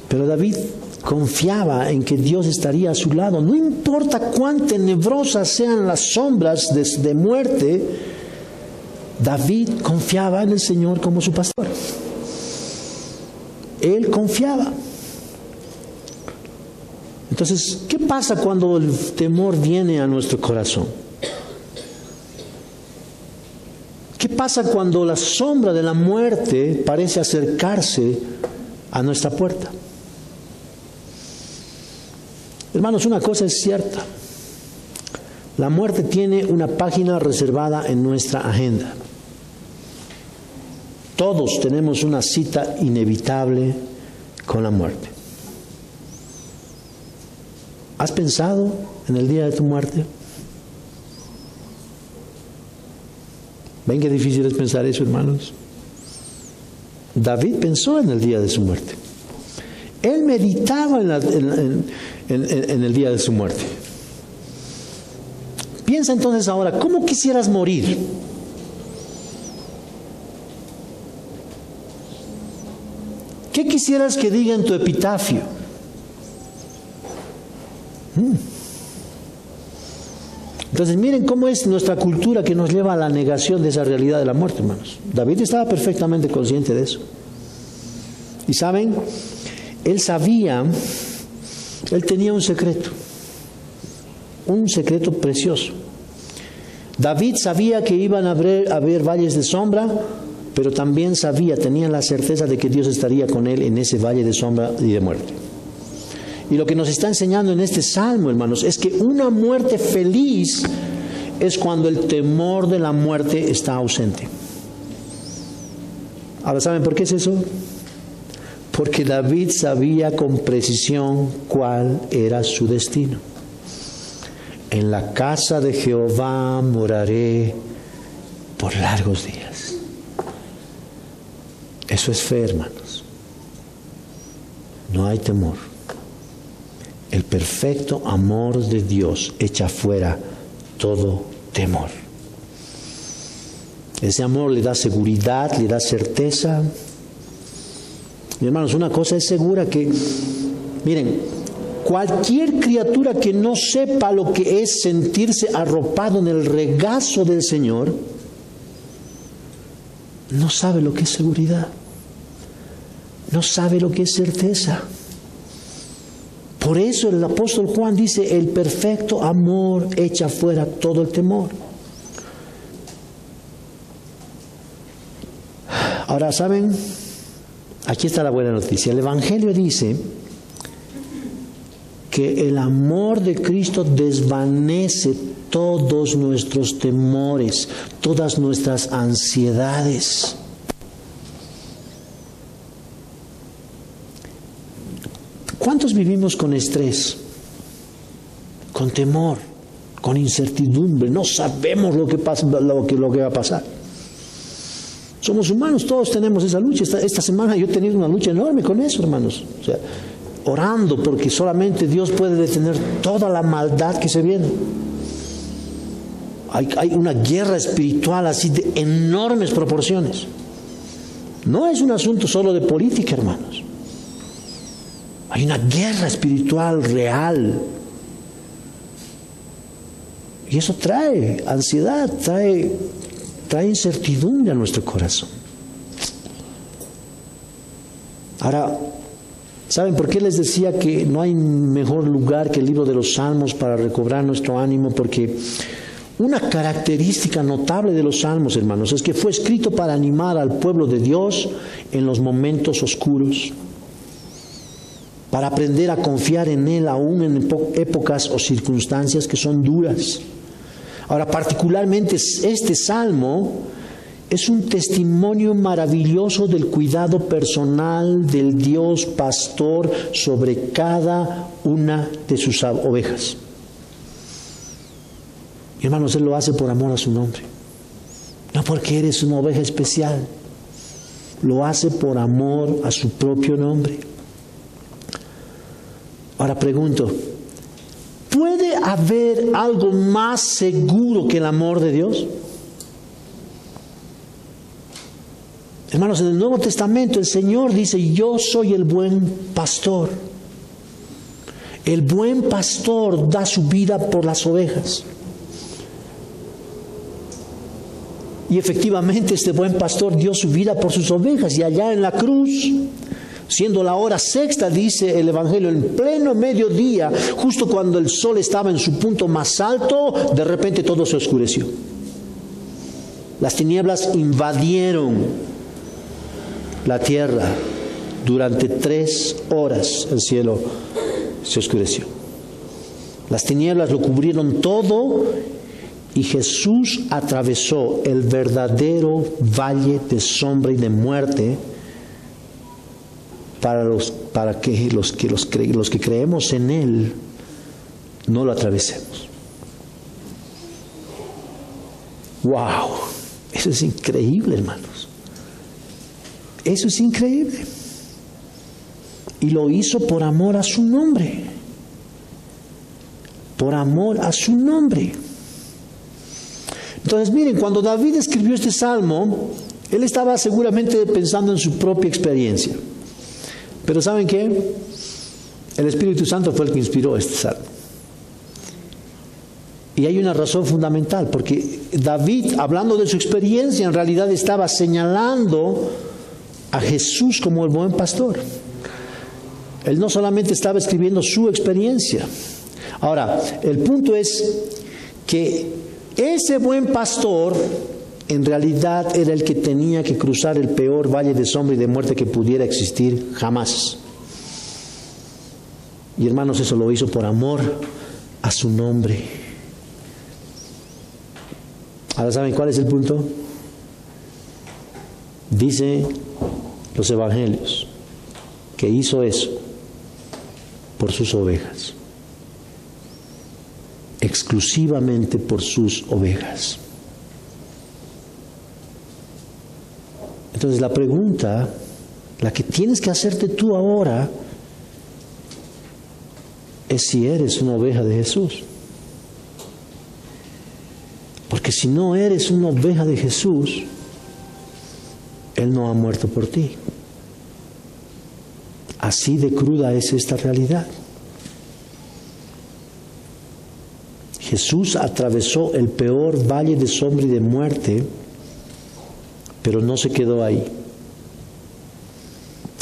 Pero David confiaba en que Dios estaría a su lado. No importa cuán tenebrosas sean las sombras de muerte, David confiaba en el Señor como su pastor. Él confiaba. Entonces, ¿qué pasa cuando el temor viene a nuestro corazón? ¿Qué pasa cuando la sombra de la muerte parece acercarse a nuestra puerta? Hermanos, una cosa es cierta. La muerte tiene una página reservada en nuestra agenda. Todos tenemos una cita inevitable con la muerte. ¿Has pensado en el día de tu muerte? ¿Ven qué difícil es pensar eso, hermanos? David pensó en el día de su muerte. Él meditaba en el día de su muerte. Piensa entonces ahora, ¿cómo quisieras morir? ¿Qué quisieras que diga en tu epitafio? Entonces miren cómo es nuestra cultura que nos lleva a la negación de esa realidad de la muerte, hermanos. David estaba perfectamente consciente de eso. Y saben, él sabía, él tenía un secreto precioso. David sabía que iban a haber valles de sombra, pero también tenía la certeza de que Dios estaría con él en ese valle de sombra y de muerte. Y lo que nos está enseñando en este salmo, hermanos, es que una muerte feliz es cuando el temor de la muerte está ausente. Ahora, ¿saben por qué es eso? Porque David sabía con precisión cuál era su destino. En la casa de Jehová moraré por largos días. Eso es fe, hermanos. No hay temor. El perfecto amor de Dios echa fuera todo temor. Ese amor le da seguridad, le da certeza. Mi hermanos, una cosa es segura, que Miren, cualquier criatura que no sepa lo que es sentirse arropado en el regazo del Señor, no sabe lo que es seguridad, no sabe lo que es certeza. Por eso el apóstol Juan dice, el perfecto amor echa fuera todo el temor. Ahora, ¿saben? Aquí está la buena noticia. El Evangelio dice que el amor de Cristo desvanece todos nuestros temores, todas nuestras ansiedades. ¿Cuántos vivimos con estrés, con temor, con incertidumbre? No sabemos lo que pasa, lo que va a pasar. Somos humanos, todos tenemos esa lucha. Esta semana yo he tenido una lucha enorme con eso, hermanos. O sea, orando porque solamente Dios puede detener toda la maldad que se viene. Hay una guerra espiritual así de enormes proporciones. No es un asunto solo de política, hermanos. Hay una guerra espiritual real. Y eso trae ansiedad, trae incertidumbre a nuestro corazón. Ahora, ¿saben por qué les decía que no hay mejor lugar que el libro de los Salmos para recobrar nuestro ánimo? Porque una característica notable de los Salmos, hermanos, es que fue escrito para animar al pueblo de Dios en los momentos oscuros, para aprender a confiar en Él aún en épocas o circunstancias que son duras. Ahora, particularmente este salmo es un testimonio maravilloso del cuidado personal del Dios pastor sobre cada una de sus ovejas. Y hermanos, Él lo hace por amor a su nombre, no porque eres una oveja especial, lo hace por amor a su propio nombre. Ahora pregunto, ¿puede haber algo más seguro que el amor de Dios? Hermanos, en el Nuevo Testamento el Señor dice, yo soy el buen pastor. El buen pastor da su vida por las ovejas. Y efectivamente este buen pastor dio su vida por sus ovejas. Y allá en la cruz, siendo la hora sexta, dice el Evangelio, en pleno mediodía, justo cuando el sol estaba en su punto más alto, de repente todo se oscureció. Las tinieblas invadieron la tierra. Durante 3 horas el cielo se oscureció. Las tinieblas lo cubrieron todo y Jesús atravesó el verdadero valle de sombra y de muerte para que los que creemos en Él no lo atravesemos. ¡Wow! Eso es increíble, hermanos. Eso es increíble. Y lo hizo por amor a su nombre. Por amor a su nombre. Entonces, miren, cuando David escribió este salmo, él estaba seguramente pensando en su propia experiencia. Pero ¿saben qué? El Espíritu Santo fue el que inspiró este salmo. Y hay una razón fundamental, porque David, hablando de su experiencia, en realidad estaba señalando a Jesús como el buen pastor. Él no solamente estaba escribiendo su experiencia. Ahora, el punto es que ese buen pastor en realidad era el que tenía que cruzar el peor valle de sombra y de muerte que pudiera existir jamás. Y hermanos, eso lo hizo por amor a su nombre. Ahora, ¿saben cuál es el punto? Dice los evangelios que hizo eso por sus ovejas, exclusivamente por sus ovejas. Entonces la pregunta, la que tienes que hacerte tú ahora, es si eres una oveja de Jesús. Porque si no eres una oveja de Jesús, Él no ha muerto por ti. Así de cruda es esta realidad. Jesús atravesó el peor valle de sombra y de muerte, pero no se quedó ahí.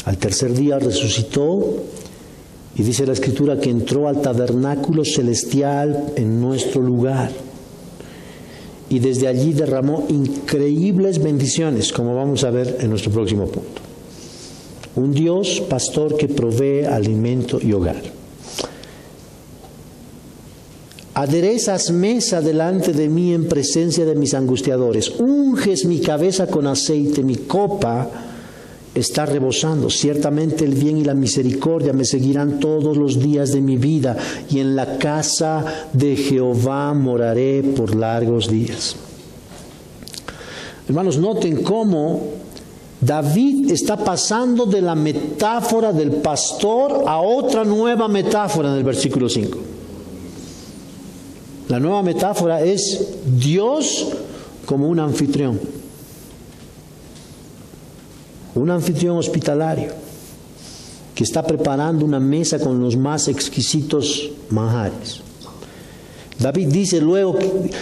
Al tercer día resucitó y dice la Escritura que entró al tabernáculo celestial en nuestro lugar. Y desde allí derramó increíbles bendiciones, como vamos a ver en nuestro próximo punto. Un Dios pastor que provee alimento y hogar. Aderezas mesa delante de mí en presencia de mis angustiadores. Unges mi cabeza con aceite, mi copa está rebosando. Ciertamente el bien y la misericordia me seguirán todos los días de mi vida, y en la casa de Jehová moraré por largos días. Hermanos, noten cómo David está pasando de la metáfora del pastor a otra nueva metáfora en el versículo 5. La nueva metáfora es Dios como un anfitrión hospitalario que está preparando una mesa con los más exquisitos manjares. David dice luego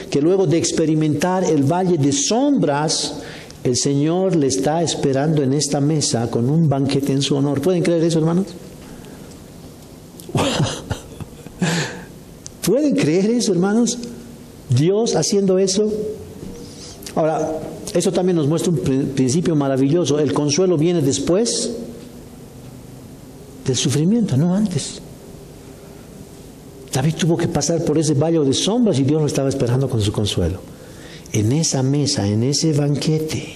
que luego de experimentar el valle de sombras, el Señor le está esperando en esta mesa con un banquete en su honor. ¿Pueden creer eso, hermanos? ¿Pueden creer eso, hermanos? Dios haciendo eso. Ahora, eso también nos muestra un principio maravilloso. El consuelo viene después del sufrimiento, no antes. David tuvo que pasar por ese valle de sombras y Dios lo estaba esperando con su consuelo. En esa mesa, en ese banquete.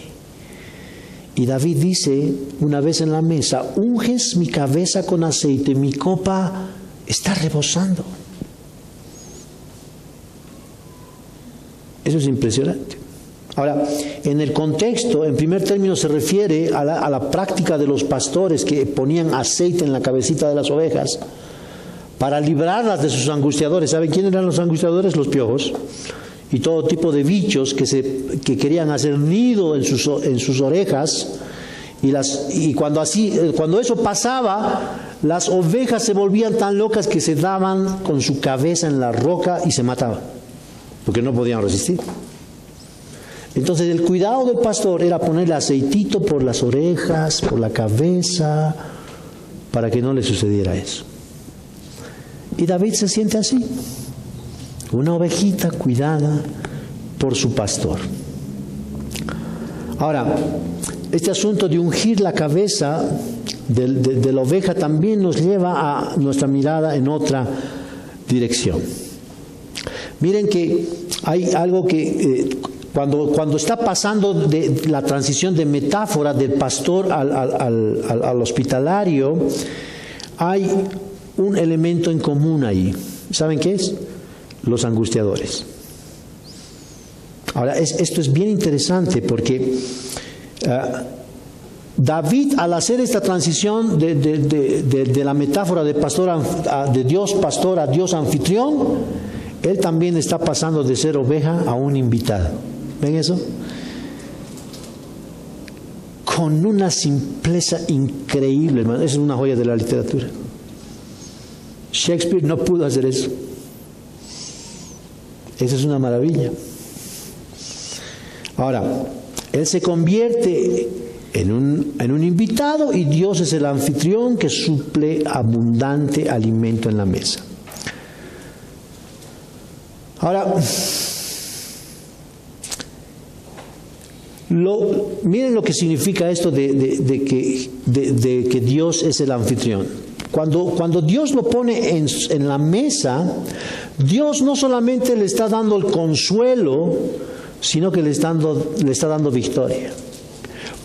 Y David dice una vez en la mesa: unges mi cabeza con aceite, mi copa está rebosando. Eso es impresionante. Ahora, en el contexto, en primer término, se refiere a la práctica de los pastores que ponían aceite en la cabecita de las ovejas para librarlas de sus angustiadores. ¿Saben quiénes eran los angustiadores? Los piojos y todo tipo de bichos que querían hacer nido en sus orejas. Y cuando eso pasaba, las ovejas se volvían tan locas que se daban con su cabeza en la roca y se mataban, porque no podían resistir. Entonces el cuidado del pastor era ponerle aceitito por las orejas, por la cabeza, para que no le sucediera eso. Y David se siente así, una ovejita cuidada por su pastor. Ahora, este asunto de ungir la cabeza de la oveja también nos lleva a nuestra mirada en otra dirección. Miren que hay algo que cuando está pasando de la transición de metáfora del pastor al hospitalario, hay un elemento en común ahí. ¿Saben qué es? Los angustiadores. Ahora, esto es bien interesante porque David, al hacer esta transición de la metáfora de Dios pastor a Dios anfitrión, él también está pasando de ser oveja a un invitado. ¿Ven eso? Con una simpleza increíble, hermano. Esa es una joya de la literatura. Shakespeare no pudo hacer eso. Esa es una maravilla. Ahora, él se convierte en un invitado y Dios es el anfitrión que suple abundante alimento en la mesa. Ahora, miren lo que significa esto de que Dios es el anfitrión. Cuando Dios lo pone en la mesa, Dios no solamente le está dando el consuelo, sino que le está dando victoria.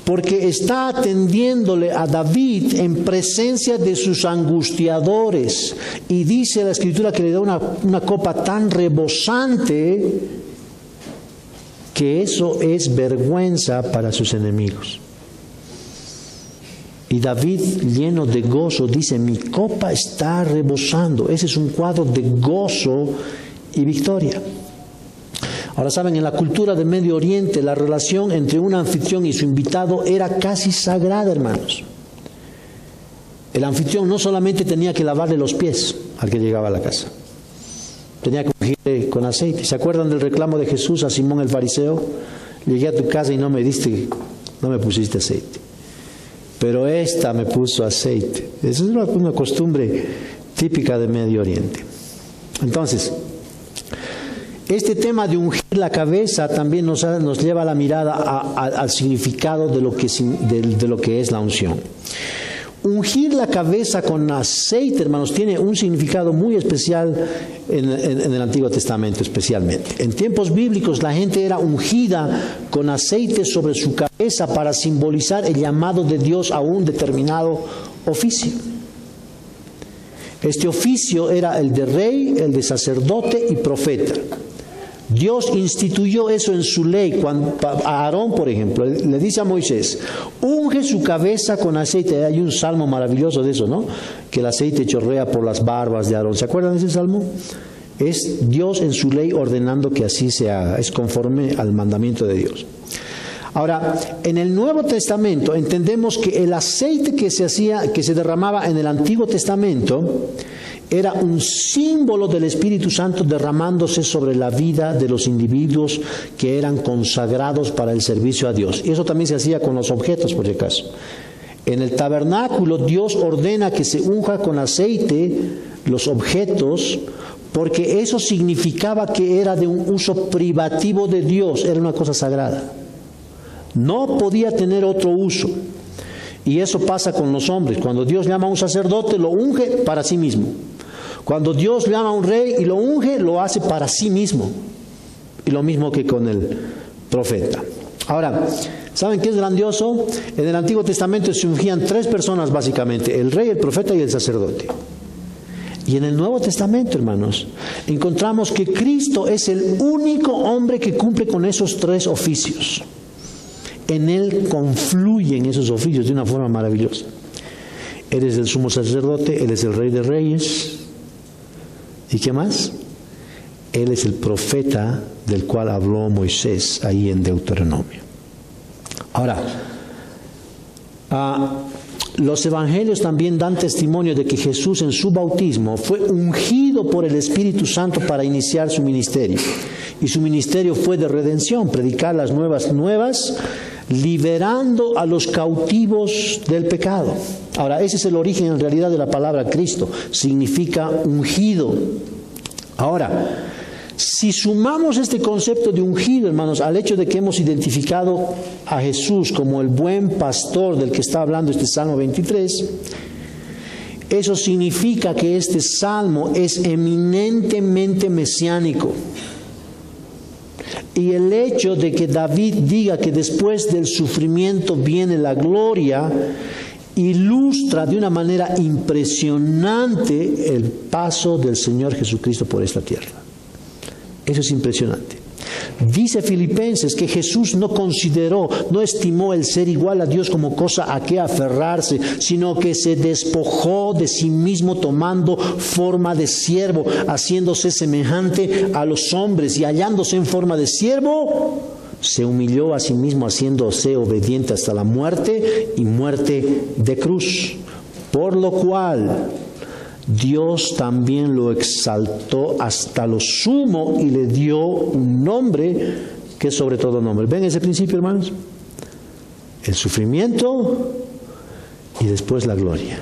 Porque está atendiéndole a David en presencia de sus angustiadores. Y dice la Escritura que le da una copa tan rebosante que eso es vergüenza para sus enemigos. Y David, lleno de gozo, dice: mi copa está rebosando. Ese es un cuadro de gozo y victoria. Ahora saben, en la cultura del Medio Oriente, la relación entre un anfitrión y su invitado era casi sagrada, hermanos. El anfitrión no solamente tenía que lavarle los pies al que llegaba a la casa, tenía que ungirle con aceite. ¿Se acuerdan del reclamo de Jesús a Simón el fariseo? Llegué a tu casa y no me pusiste aceite. Pero esta me puso aceite. Esa es una costumbre típica de Medio Oriente. Entonces, este tema de ungir la cabeza también nos lleva la mirada al significado de lo que es la unción. Ungir la cabeza con aceite, hermanos, tiene un significado muy especial en el Antiguo Testamento especialmente. En tiempos bíblicos la gente era ungida con aceite sobre su cabeza para simbolizar el llamado de Dios a un determinado oficio. Este oficio era el de rey, el de sacerdote y profeta. Dios instituyó eso en su ley. A Aarón, por ejemplo, le dice a Moisés, unge su cabeza con aceite. Hay un salmo maravilloso de eso, ¿no? Que el aceite chorrea por las barbas de Aarón. ¿Se acuerdan de ese salmo? Es Dios en su ley ordenando que así se haga. Es conforme al mandamiento de Dios. Ahora, en el Nuevo Testamento entendemos que el aceite que se derramaba en el Antiguo Testamento era un símbolo del Espíritu Santo derramándose sobre la vida de los individuos que eran consagrados para el servicio a Dios. Y eso también se hacía con los objetos, por si acaso. En el tabernáculo Dios ordena que se unja con aceite los objetos, porque eso significaba que era de un uso privativo de Dios, era una cosa sagrada. No podía tener otro uso. Y eso pasa con los hombres. Cuando Dios llama a un sacerdote, lo unge para sí mismo. Cuando Dios llama a un rey y lo unge, lo hace para sí mismo. Y lo mismo que con el profeta. Ahora, ¿saben qué es grandioso? En el Antiguo Testamento se ungían 3 personas básicamente: el rey, el profeta y el sacerdote. Y en el Nuevo Testamento, hermanos, encontramos que Cristo es el único hombre que cumple con esos 3 oficios. En Él confluyen esos oficios de una forma maravillosa. Él es el sumo sacerdote, Él es el rey de reyes. ¿Y qué más? Él es el profeta del cual habló Moisés ahí en Deuteronomio. Ahora, los evangelios también dan testimonio de que Jesús en su bautismo fue ungido por el Espíritu Santo para iniciar su ministerio. Y su ministerio fue de redención, predicar las nuevas, liberando a los cautivos del pecado. Ahora, ese es el origen en realidad de la palabra Cristo, significa ungido. Ahora, si sumamos este concepto de ungido, hermanos, al hecho de que hemos identificado a Jesús como el buen pastor del que está hablando este Salmo 23, eso significa que este salmo es eminentemente mesiánico. Y el hecho de que David diga que después del sufrimiento viene la gloria, ilustra de una manera impresionante el paso del Señor Jesucristo por esta tierra. Eso es impresionante. Dice Filipenses que Jesús no estimó el ser igual a Dios como cosa a que aferrarse, sino que se despojó de sí mismo tomando forma de siervo, haciéndose semejante a los hombres, y hallándose en forma de siervo, se humilló a sí mismo, haciéndose obediente hasta la muerte y muerte de cruz. Por lo cual Dios también lo exaltó hasta lo sumo y le dio un nombre que es sobre todo nombre. ¿Ven ese principio, hermanos? El sufrimiento y después la gloria.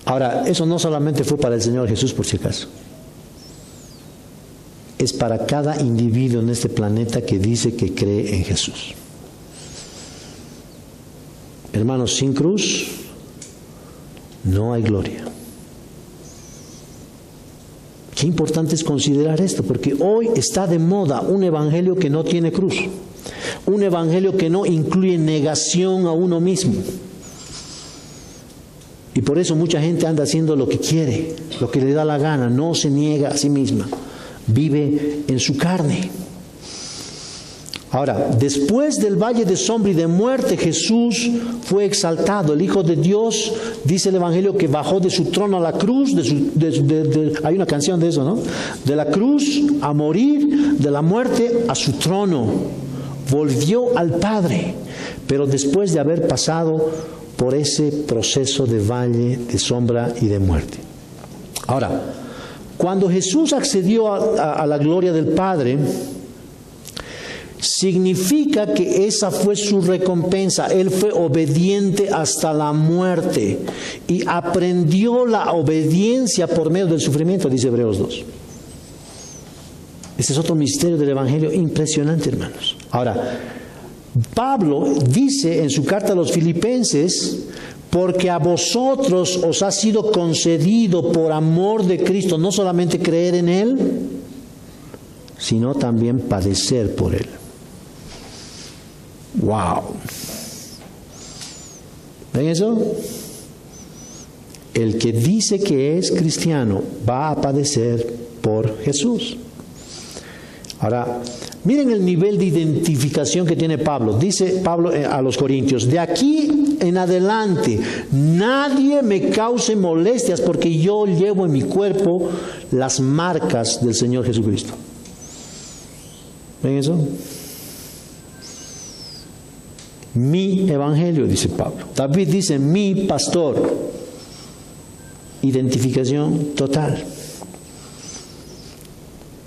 Ahora, eso no solamente fue para el Señor Jesús, por si acaso. Es para cada individuo en este planeta que dice que cree en Jesús. Hermanos, sin cruz no hay gloria. Qué importante es considerar esto, porque hoy está de moda un evangelio que no tiene cruz, un evangelio que no incluye negación a uno mismo. Y por eso mucha gente anda haciendo lo que quiere, lo que le da la gana, no se niega a sí misma, vive en su carne. Ahora, después del valle de sombra y de muerte, Jesús fue exaltado. El Hijo de Dios, dice el Evangelio, que bajó de su trono a la cruz. Hay una canción de eso, ¿no? De la cruz a morir, de la muerte a su trono. Volvió al Padre. Pero después de haber pasado por ese proceso de valle de sombra y de muerte. Ahora, cuando Jesús accedió a la gloria del Padre, significa que esa fue su recompensa. Él fue obediente hasta la muerte y aprendió la obediencia por medio del sufrimiento, dice Hebreos 2. Ese es otro misterio del Evangelio impresionante, hermanos. Ahora, Pablo dice en su carta a los Filipenses: porque a vosotros os ha sido concedido por amor de Cristo no solamente creer en Él, sino también padecer por Él. ¡Wow! ¿Ven eso? El que dice que es cristiano va a padecer por Jesús. Ahora, miren el nivel de identificación que tiene Pablo. Dice Pablo a los Corintios: de aquí en adelante nadie me cause molestias, porque yo llevo en mi cuerpo las marcas del Señor Jesucristo. ¿Ven eso? Mi evangelio, dice Pablo. David dice: mi pastor. Identificación total.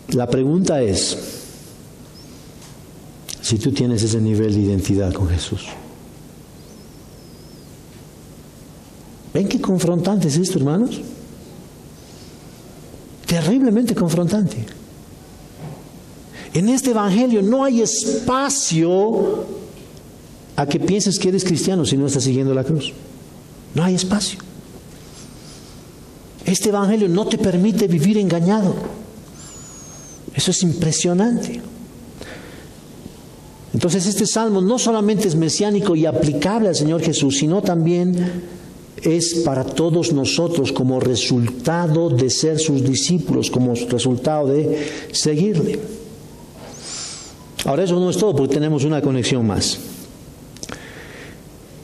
La pregunta es si tú tienes ese nivel de identidad con Jesús. ¿Ven qué confrontante es esto, hermanos? Terriblemente confrontante. En este evangelio no hay espacio a que pienses que eres cristiano si no estás siguiendo la cruz. No hay espacio. Este evangelio no te permite vivir engañado. Eso es impresionante. Entonces este salmo no solamente es mesiánico y aplicable al Señor Jesús, sino también es para todos nosotros como resultado de ser sus discípulos, como resultado de seguirle. Ahora, eso no es todo, porque tenemos una conexión más.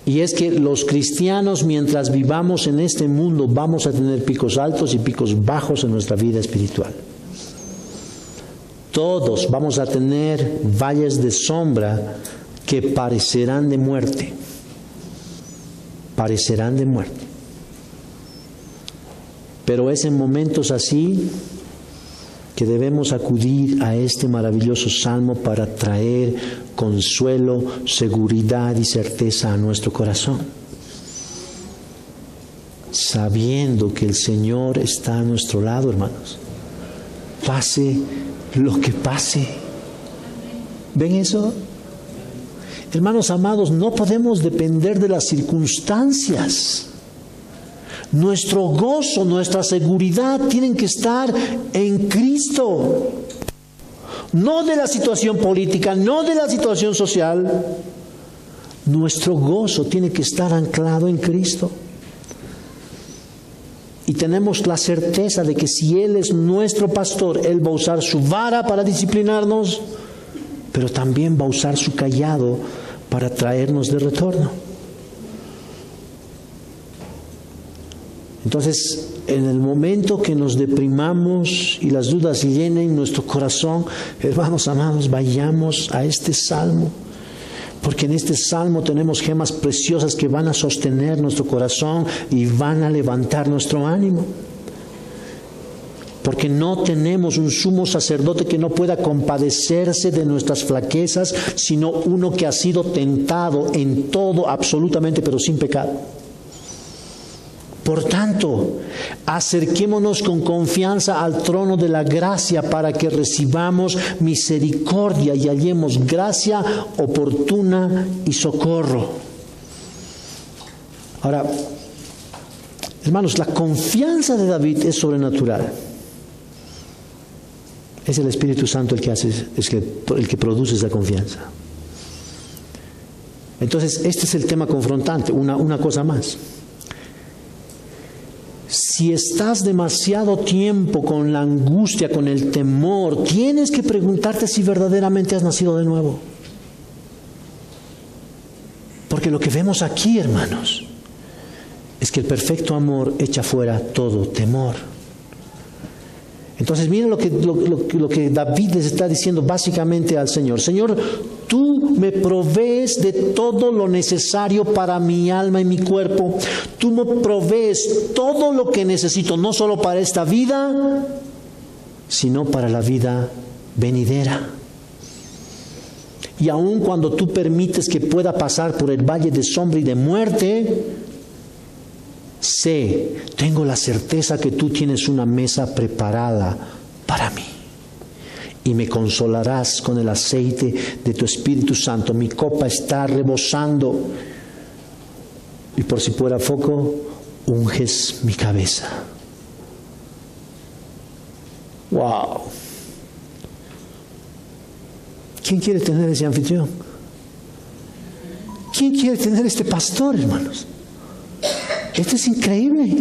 Y es que los cristianos, mientras vivamos en este mundo, vamos a tener picos altos y picos bajos en nuestra vida espiritual. Todos vamos a tener valles de sombra que parecerán de muerte. Parecerán de muerte. Pero es en momentos así que debemos acudir a este maravilloso salmo para traer consuelo, seguridad y certeza a nuestro corazón, sabiendo que el Señor está a nuestro lado, hermanos, pase lo que pase. ¿Ven eso? Hermanos amados, no podemos depender de las circunstancias. Nuestro gozo, nuestra seguridad tienen que estar en Cristo. No de la situación política, no de la situación social. Nuestro gozo tiene que estar anclado en Cristo. Y tenemos la certeza de que si Él es nuestro pastor, Él va a usar su vara para disciplinarnos, pero también va a usar su cayado para traernos de retorno. Entonces, en el momento que nos deprimamos y las dudas llenen nuestro corazón, hermanos amados, vayamos a este salmo, porque en este salmo tenemos gemas preciosas que van a sostener nuestro corazón y van a levantar nuestro ánimo. Porque no tenemos un sumo sacerdote que no pueda compadecerse de nuestras flaquezas, sino uno que ha sido tentado en todo, absolutamente, pero sin pecado. Por tanto, acerquémonos con confianza al trono de la gracia para que recibamos misericordia y hallemos gracia oportuna y socorro. Ahora, hermanos, la confianza de David es sobrenatural. Es el Espíritu Santo el que hace, el que produce esa confianza. Entonces, este es el tema confrontante. Una cosa más. Si estás demasiado tiempo con la angustia, con el temor, tienes que preguntarte si verdaderamente has nacido de nuevo. Porque lo que vemos aquí, hermanos, es que el perfecto amor echa fuera todo temor. Entonces miren lo que David les está diciendo básicamente al Señor. Señor, Tú me provees de todo lo necesario para mi alma y mi cuerpo. Tú me provees todo lo que necesito, no solo para esta vida, sino para la vida venidera. Y aun cuando tú permites que pueda pasar por el valle de sombra y de muerte, tengo la certeza que tú tienes una mesa preparada para mí. Y me consolarás con el aceite de tu Espíritu Santo. Mi copa está rebosando. Y por si fuera poco, unges mi cabeza. ¡Wow! ¿Quién quiere tener ese anfitrión? ¿Quién quiere tener este pastor, hermanos? Esto es increíble.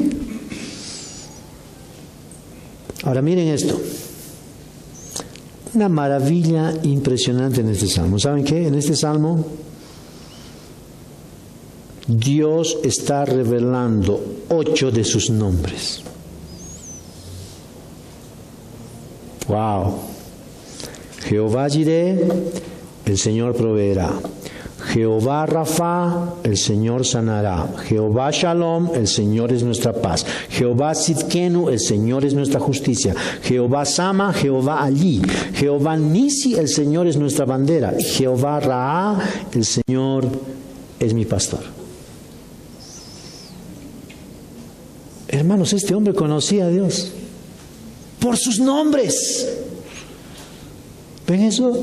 Ahora miren esto. Una maravilla impresionante en este salmo. ¿Saben qué? En este salmo Dios está revelando 8 de sus nombres. ¡Wow! Jehová Jireh, el Señor proveerá. Jehová Rafa, el Señor sanará. Jehová Shalom, el Señor es nuestra paz. Jehová Sidkenu, el Señor es nuestra justicia. Jehová Sama, Jehová Allí. Jehová Nisi, el Señor es nuestra bandera. Jehová Raá, el Señor es mi pastor. Hermanos, este hombre conocía a Dios por sus nombres. ¿Ven eso?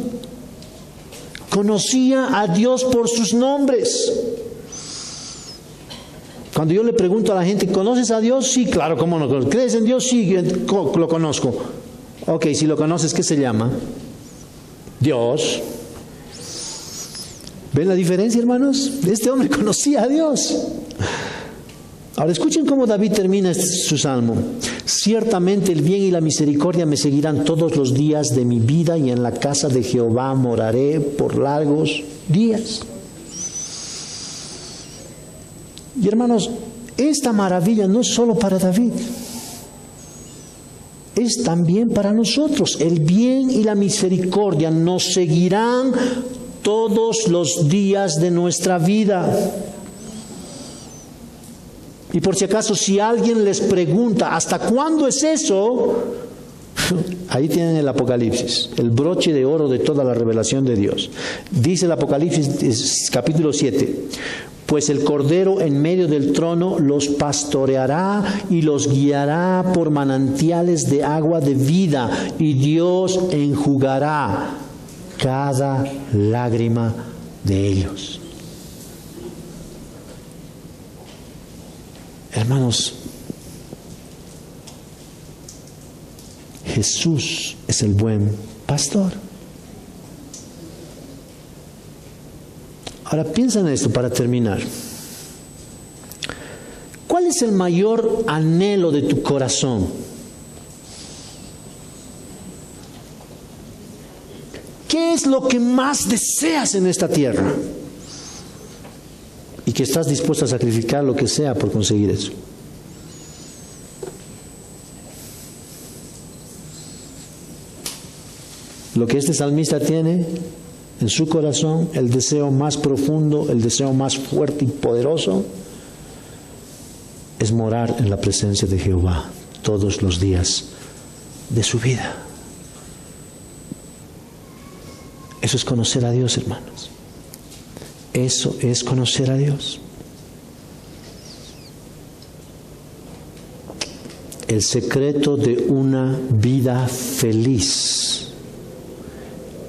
Conocía a Dios por sus nombres. Cuando yo le pregunto a la gente, ¿conoces a Dios? Sí, claro, ¿cómo no? ¿Crees en Dios? Sí, lo conozco. Ok, si lo conoces, ¿qué se llama? Dios. ¿Ven la diferencia, hermanos? Este hombre conocía a Dios. Ahora escuchen cómo David termina su salmo. Ciertamente el bien y la misericordia me seguirán todos los días de mi vida, y en la casa de Jehová moraré por largos días. Y hermanos, esta maravilla no es solo para David, es también para nosotros. El bien y la misericordia nos seguirán todos los días de nuestra vida. Y por si acaso, si alguien les pregunta, ¿hasta cuándo es eso? Ahí tienen el Apocalipsis, el broche de oro de toda la revelación de Dios. Dice el Apocalipsis capítulo 7, pues el Cordero en medio del trono los pastoreará y los guiará por manantiales de agua de vida, y Dios enjugará cada lágrima de ellos. Hermanos, Jesús es el buen pastor. Ahora piensa en esto para terminar. ¿Cuál es el mayor anhelo de tu corazón? ¿Qué es lo que más deseas en esta tierra? Y que estás dispuesto a sacrificar lo que sea por conseguir eso. Lo que este salmista tiene en su corazón, el deseo más profundo, el deseo más fuerte y poderoso, es morar en la presencia de Jehová todos los días de su vida. Eso es conocer a Dios, hermanos. Eso es conocer a Dios. El secreto de una vida feliz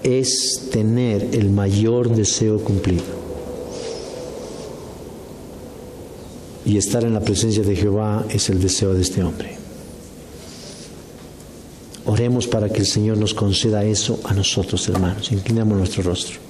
es tener el mayor deseo cumplido. Y estar en la presencia de Jehová es el deseo de este hombre. Oremos para que el Señor nos conceda eso a nosotros, hermanos. Inclinamos nuestro rostro.